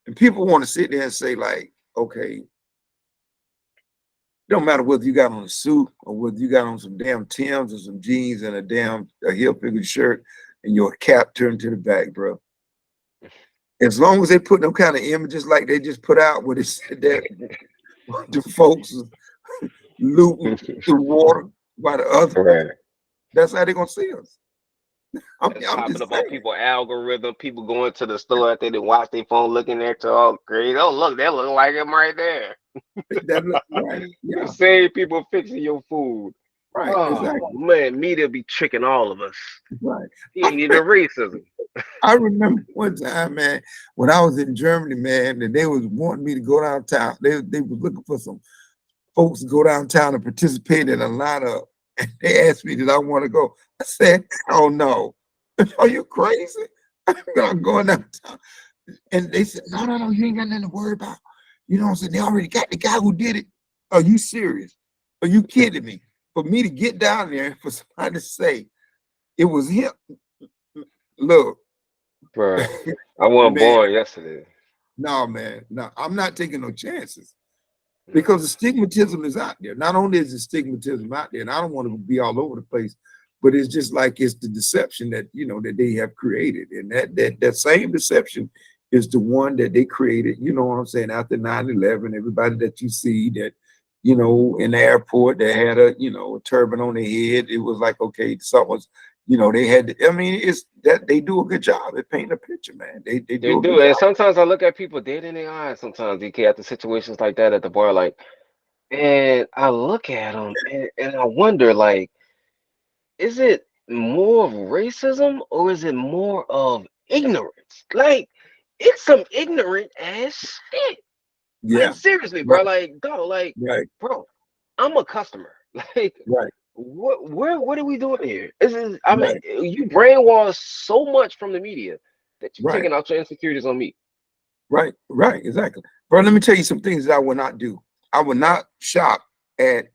And people want to sit there and say, like, okay, don't matter whether you got on a suit or whether you got on some damn Timbs or some jeans and a heel figure shirt and your cap turned to the back, bro. As long as they put them kind of images like they just put out where they said that the folks is looting the water by the other, Right. that's how they're gonna see us. I'm Popping just up on saying. people algorithm, people going to the store after they watch their phone, looking at you all crazy. Oh, look, that look like him right there. That look right. You Yeah, same people fixing your food. right, Oh exactly. man, media be tricking all of us. Right. He ain't even racism. I remember one time, man, when I was in Germany, man, and they was wanting me to go downtown. They was looking for some folks to go downtown and participate in a lineup. And they asked me, did I want to go? I said, oh no. Are you crazy? I'm going downtown. And they said, no, you ain't got nothing to worry about. You know what I'm saying? They already got the guy who did it. Are you serious? Are you kidding me? For me to get down there, for somebody to say it was him. Look, Bro, I wasn't man, born yesterday. no, man, no, I'm not taking no chances because the stigmatism is out there. Not only is the stigmatism out there, and I don't want to be all over the place, but it's just like it's the deception that that they have created, and that same deception is the one that they created. You know what I'm saying? After 9/11, everybody that you see that in the airport that had a turban on their head, it was like, okay, someone's. They had. I mean, it's that they do a good job at painting a picture, man. They They do a do, good and job. sometimes I look at people dead in their eyes. Sometimes DK after situations like that at the bar, like, and I look at them and I wonder, like, is it more of racism or is it more of ignorance? Like, it's some ignorant ass shit. Like, Yeah, seriously, bro. right, Like, dog, like, right, bro, I'm a customer. Like, right, what are we doing here? I mean, right, you brainwash so much from the media that you're right, taking out your insecurities on me. right, exactly. Bro, let me tell you some things that I will not do. I will not shop at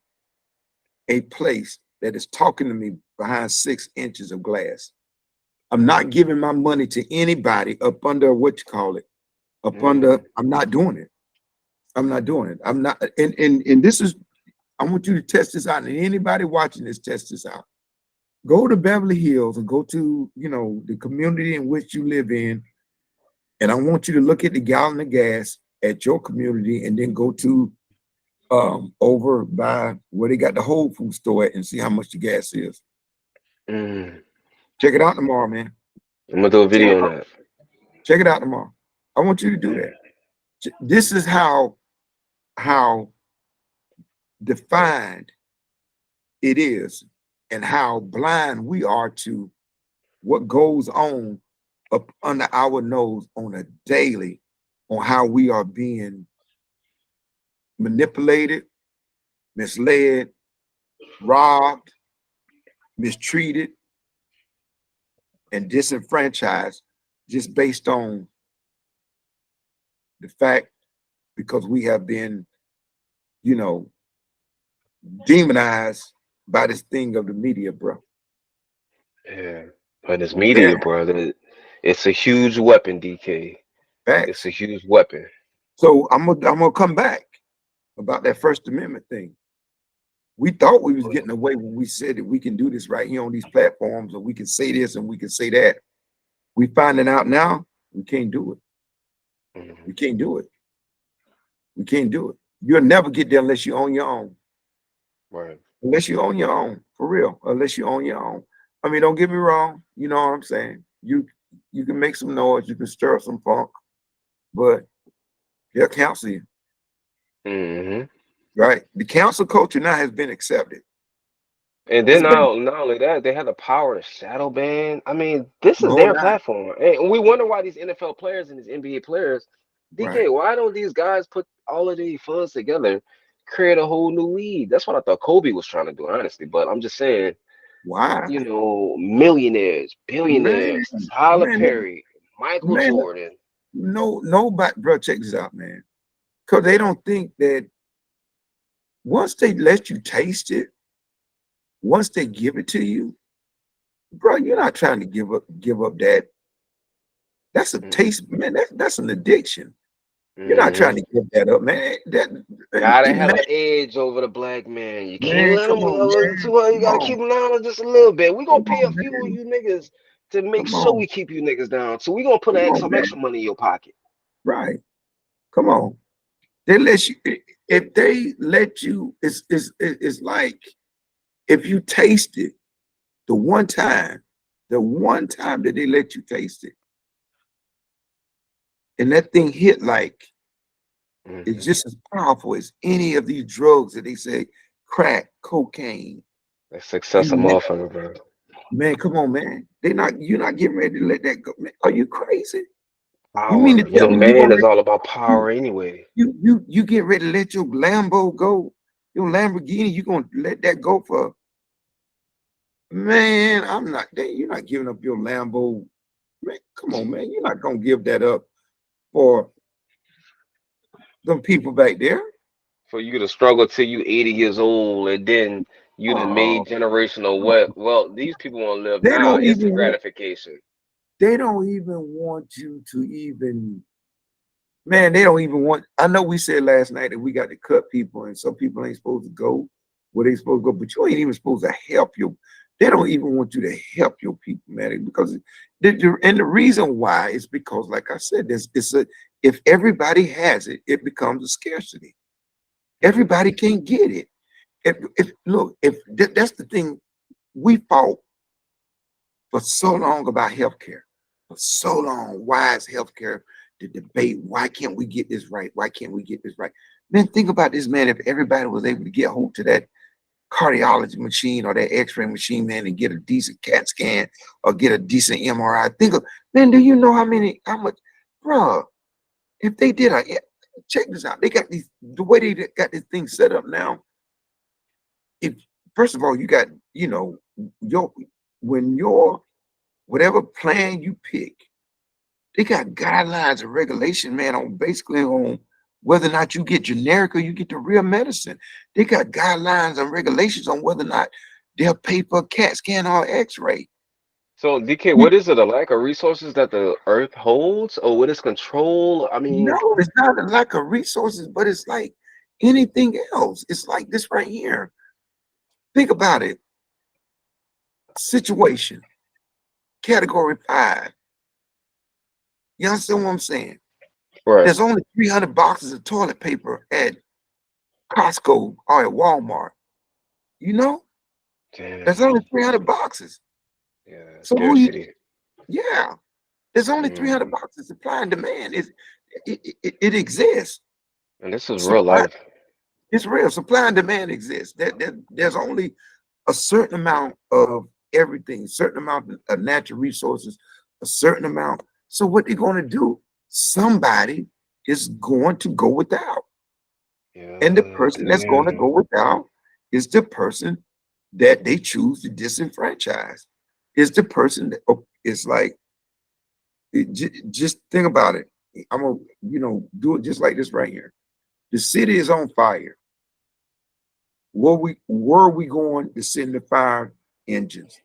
a place that is talking to me behind 6 inches of glass. I'm not giving my money to anybody up under what you call it. I'm not doing it. I'm not doing it. I'm not, and this is, I want you to test this out. And anybody watching this, test this out. Go to Beverly Hills and go to, the community in which you live in. And I want you to look at the gallon of gas at your community and then go to over by where they got the Whole Food store at and see how much the gas is. Mm. Check it out tomorrow, man. I'm gonna do a video on that. Check it out tomorrow. I want you to do that. This is how defined it is and how blind we are to what goes on up under our nose on a daily, on how we are being manipulated, misled, robbed, mistreated, and disenfranchised just based on the fact because we have been, demonized by this thing of the media, bro. Yeah, but it's media, bro. It's a huge weapon, DK. Facts. It's a huge weapon. So I'm gonna come back about that First Amendment thing. We thought we was getting away when we said that we can do this right here on these platforms, and we can say this and we can say that. We finding out now we can't do it. Mhm. We can't do it. We can't do it. You'll never get there unless you own your own. Right. Unless you own your own, for real. Unless you own your own. I mean, don't get me wrong. You know what I'm saying? You can make some noise, you can stir up some funk, but they'll counsel you. Mm-hmm. Right? The council culture now has been accepted. And It's then been not only that, they had the power to shadow ban. I mean, this is no their lie. platform. And we wonder why these NFL players and these NBA players, DK, Right. why don't these guys put all of these funds together, create a whole new league? That's what I thought Kobe was trying to do, honestly. But I'm just saying, Why? millionaires, Man, billionaires, Tyler man, Perry, Michael man, Jordan. nobody, bro, check this out, man. Because they don't think that once they let you taste it, once they give it to you, bro, you're not trying to give up that. That's a taste, man. That's an addiction. You're not trying Mhm. to give that up, man. Gotta Get have mad, an edge over the black man. You can't man. let Come him on, man. too hard. You Come gotta on. keep him down just a little bit. We gonna Come pay a on, few of man. you niggas to make Come sure on. we keep you niggas down. So we gonna put Come on, some man. extra money in your pocket. Right. Come on. They let you, if they let you, it's like if you taste it the one time that they let you taste it, and that thing hit like it's Mhm. just as powerful as any of these drugs that they say crack, cocaine. That success a You na- motherfucker, bro. man, come on, man. You're not getting ready to let that go. Man, are you crazy? You mean to Power. You tell know, me you man gonna is let all about you power anyway. you get ready to let your Lambo go, your Lamborghini, you gonna let that go for man, I'm not you're not giving up your Lambo. Man, come on, man. You're not gonna give that up for them people back there. For you to struggle till you 80 years old and then you done Oh, made generational wealth. Well, these people want to live they now, don't instant even gratification. they don't even want you to even man, they don't even want. I know we said last night that we got to cut people, and some people ain't supposed to go where they supposed to go, but you ain't even supposed to help your. They don't even want you to help your people, man, because and the reason why is because, like I said, if everybody has it, it becomes a scarcity. Everybody can't get it. If look, if that's the thing, we fought for so long about healthcare, for so long. Why is healthcare the debate? Why can't we get this right? Why can't we get this right? Man, think about this, man. If everybody was able to get hold to that cardiology machine or that X-ray machine, man, and get a decent CAT scan or get a decent MRI, think of, man, do you know how much, bro? If they did check this out, they got the way they got this thing set up now. If first of all, you got, your when your whatever plan you pick, they got guidelines and regulation, man, on basically on whether or not you get generic or you get the real medicine. They got guidelines and regulations on whether or not they'll pay for a CAT scan or X-ray. So, DK, You what is it? A lack of resources that the earth holds, or what is control? I mean, know, it's not a lack of resources, but it's like anything else. It's like this right here. Think about it. Situation, category 5. You understand what I'm saying? right. There's only 300 boxes of toilet paper at Costco or at Walmart. You know, there's Damn. only 300 boxes. Yeah, So scarcity. yeah, there's only 300 Mm. boxes. Supply and demand it exists. And this is real Supply, life. it's real. Supply and demand exists. There's only a certain amount of everything, a certain amount of natural resources, a certain amount. So what they're going to do, somebody is going to go without. And the Yeah, person that's going to damn. go without is the person that they choose to disenfranchise. Is the person that it's like just think about it. I'm gonna, do it just like this right here. The city is on fire. Where are we going to send the fire engines?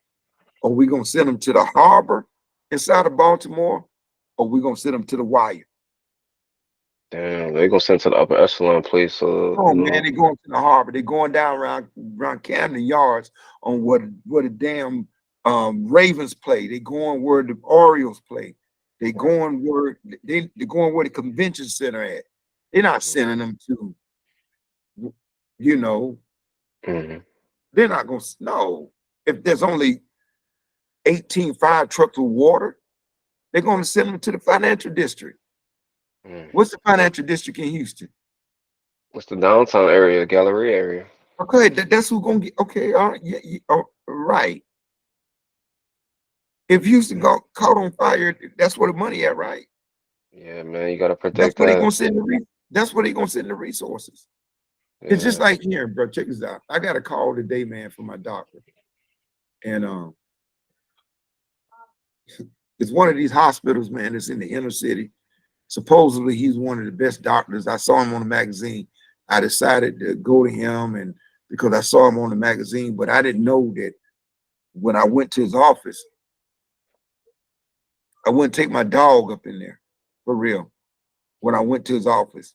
Are we gonna send them to the harbor inside of Baltimore, or we gonna send them to the wire? Damn, they gonna send to the upper echelon place, so Oh man, they're going to the harbor. They're going down around Camden Yards on what a damn Ravens play. They going where the Orioles play. They're going where the convention center at. They're not sending them to, you know, mm-hmm. they're not gonna no. If there's only 18 fire trucks with water, they're gonna send them to the financial district. Mm. What's the financial district in Houston? What's the downtown area, gallery area? Okay, that's who's gonna get okay, all right, yeah, right. If Houston Mm. got caught on fire, that's where the money at, right? Yeah, man, you gotta That's protect where they that. gonna send that's where they gonna send the resources. It's just Yeah. like here, bro. Check this out. I got a call today, man, from my doctor, and it's one of these hospitals, man. That's in the inner city. Supposedly, he's one of the best doctors. I saw him on the magazine. I decided to go to him, and because I saw him on the magazine, but I didn't know that when I went to his office, I wouldn't take my dog up in there for real. when I went to his office.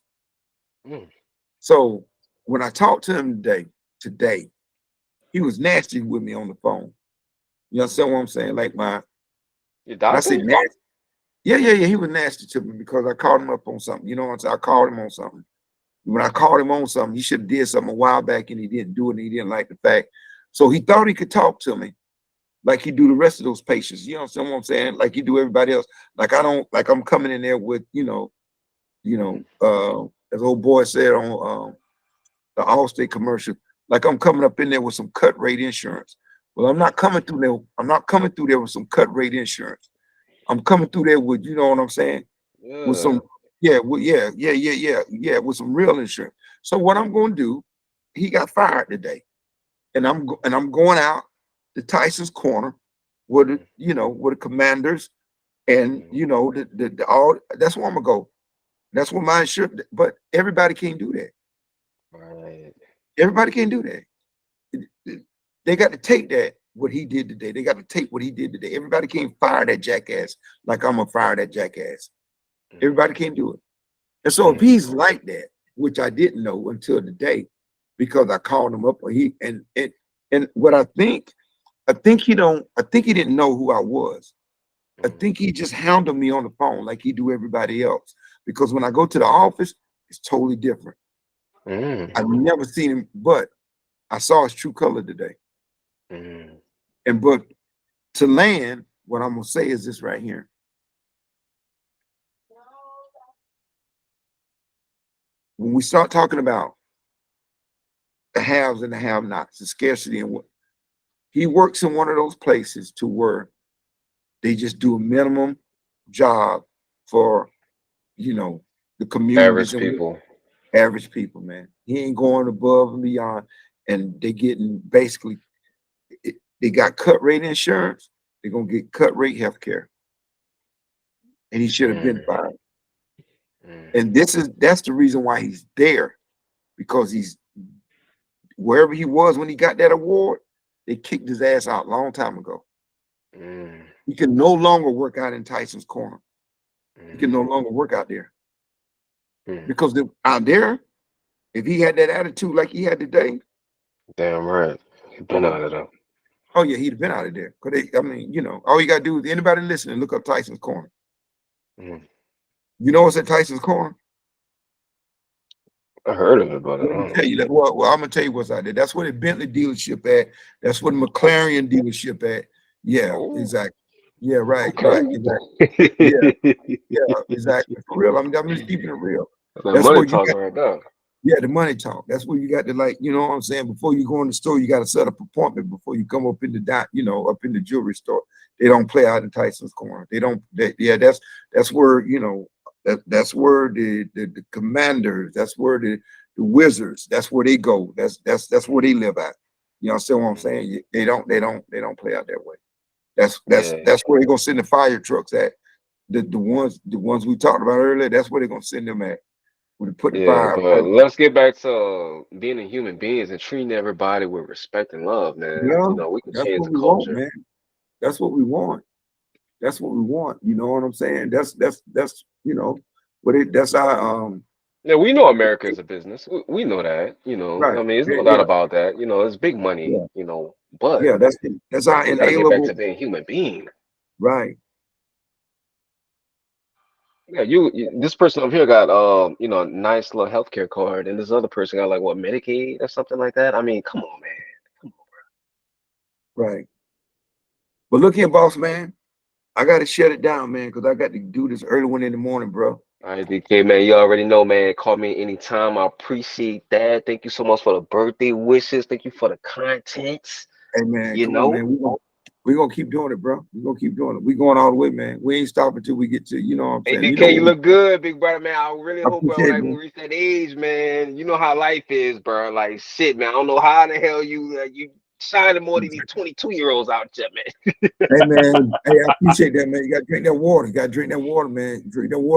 Mm. So when I talked to him today, he was nasty with me on the phone. You understand what I'm saying? Like Your when I say doctor? nasty, yeah. He was nasty to me because I called him up on something. You know what I'm saying? I called him on something. When I called him on something, he should have did something a while back and he didn't do it and he didn't like the fact. So he thought he could talk to me like he do the rest of those patients. You know what I'm saying? Like he do everybody else. Like I'm coming in there with, as old boy said on the Allstate commercial, like I'm coming up in there with some cut rate insurance. Well, I'm not coming through there. I'm not coming through there with some cut rate insurance. I'm coming through there with, you know what I'm saying? With some, with some real insurance. So what I'm going to do, he got fired today, and I'm going out to Tyson's Corner, with with the Commanders, and the all. That's where I'm gonna go. That's where my insurance. But everybody can't do that. Right. Everybody can't do that. They got to take that what he did today. They got to take what he did today. Everybody can't fire that jackass like I'm gonna fire that jackass. Everybody can't do it. And so if he's like that, which I didn't know until today, because I called him up, and what I think he didn't know who I was. I think he just hounded me on the phone like he do everybody else. Because when I go to the office, it's totally different. I've never seen him, but I saw his true color today. But to land, what I'm gonna say is this right here. When we start talking about the haves and the have-nots, the scarcity, and what he works in one of those places to where they just do a minimum job for, the communities and average people, man. He ain't going above and beyond, and they getting basically, they got cut rate insurance. They're gonna get cut rate health care, and he should have been fired. And that's the reason why he's there, because he's wherever he was when he got that award, they kicked his ass out a long time ago. He can no longer work out in Tyson's Corner. He can no longer work out there. Because out there, if he had that attitude like he had today, damn right, he's been out of there. Oh yeah, he'd have been out of there. Cause all you gotta do is anybody listening, look up Tyson's Corner. You know what's at Tyson's Corner? I heard of it, but Let me tell you that. Well, I'm gonna tell you what's out there. That's where the Bentley dealership at. That's where the McLaren dealership at. Yeah, exactly. Yeah, right, exactly. Yeah, exactly. For real. I'm just keeping it real. That's money talking right now. Yeah, the money talk. That's where you got to, you know what I'm saying? Before you go in the store, you got to set up an appointment before you come up in up in the jewelry store. They don't play out in Tyson's Corner. They don't. That's where that's where the Commanders. That's where the Wizards. That's where they go. That's where they live at. You understand what I'm saying? They don't play out that way. That's where they're gonna send the fire trucks at. The ones we talked about earlier. That's where they're gonna send them at. Put the fire. But let's get back to being a human beings and treating everybody with respect and love, man. Yeah, We can that's change what the we culture. want, man. That's what we want. That's what we want. You know what I'm saying? That's that's our Yeah, we know America is a business. We know that. right. I mean, there's no doubt about that. It's big money. But yeah, that's our we gotta get back inalienable to being a human being. right. Yeah, this person over here got a nice little healthcare card, and this other person got like what, Medicaid or something like that. I mean, come on, man. Right. But look here, boss man, I gotta shut it down, man, because I got to do this early one in the morning, bro. All right, DK, man, you already know, man. Call me anytime. I appreciate that. Thank you so much for the birthday wishes. Thank you for the contents. Hey man, come on, man. We're gonna keep doing it, bro. We're gonna keep doing it. We're going all the way, man. We ain't stopping until we get to, you know what I'm saying? Hey, DK, you look good, big brother, man. I really hope, bro, when we reach that age, man, you know how life is, bro. Like, shit, man. I don't know how the hell you shining more than these 22-year-olds out there, man. Hey, man. Hey, I appreciate that, man. You gotta drink that water. You gotta drink that water, man. Drink that water.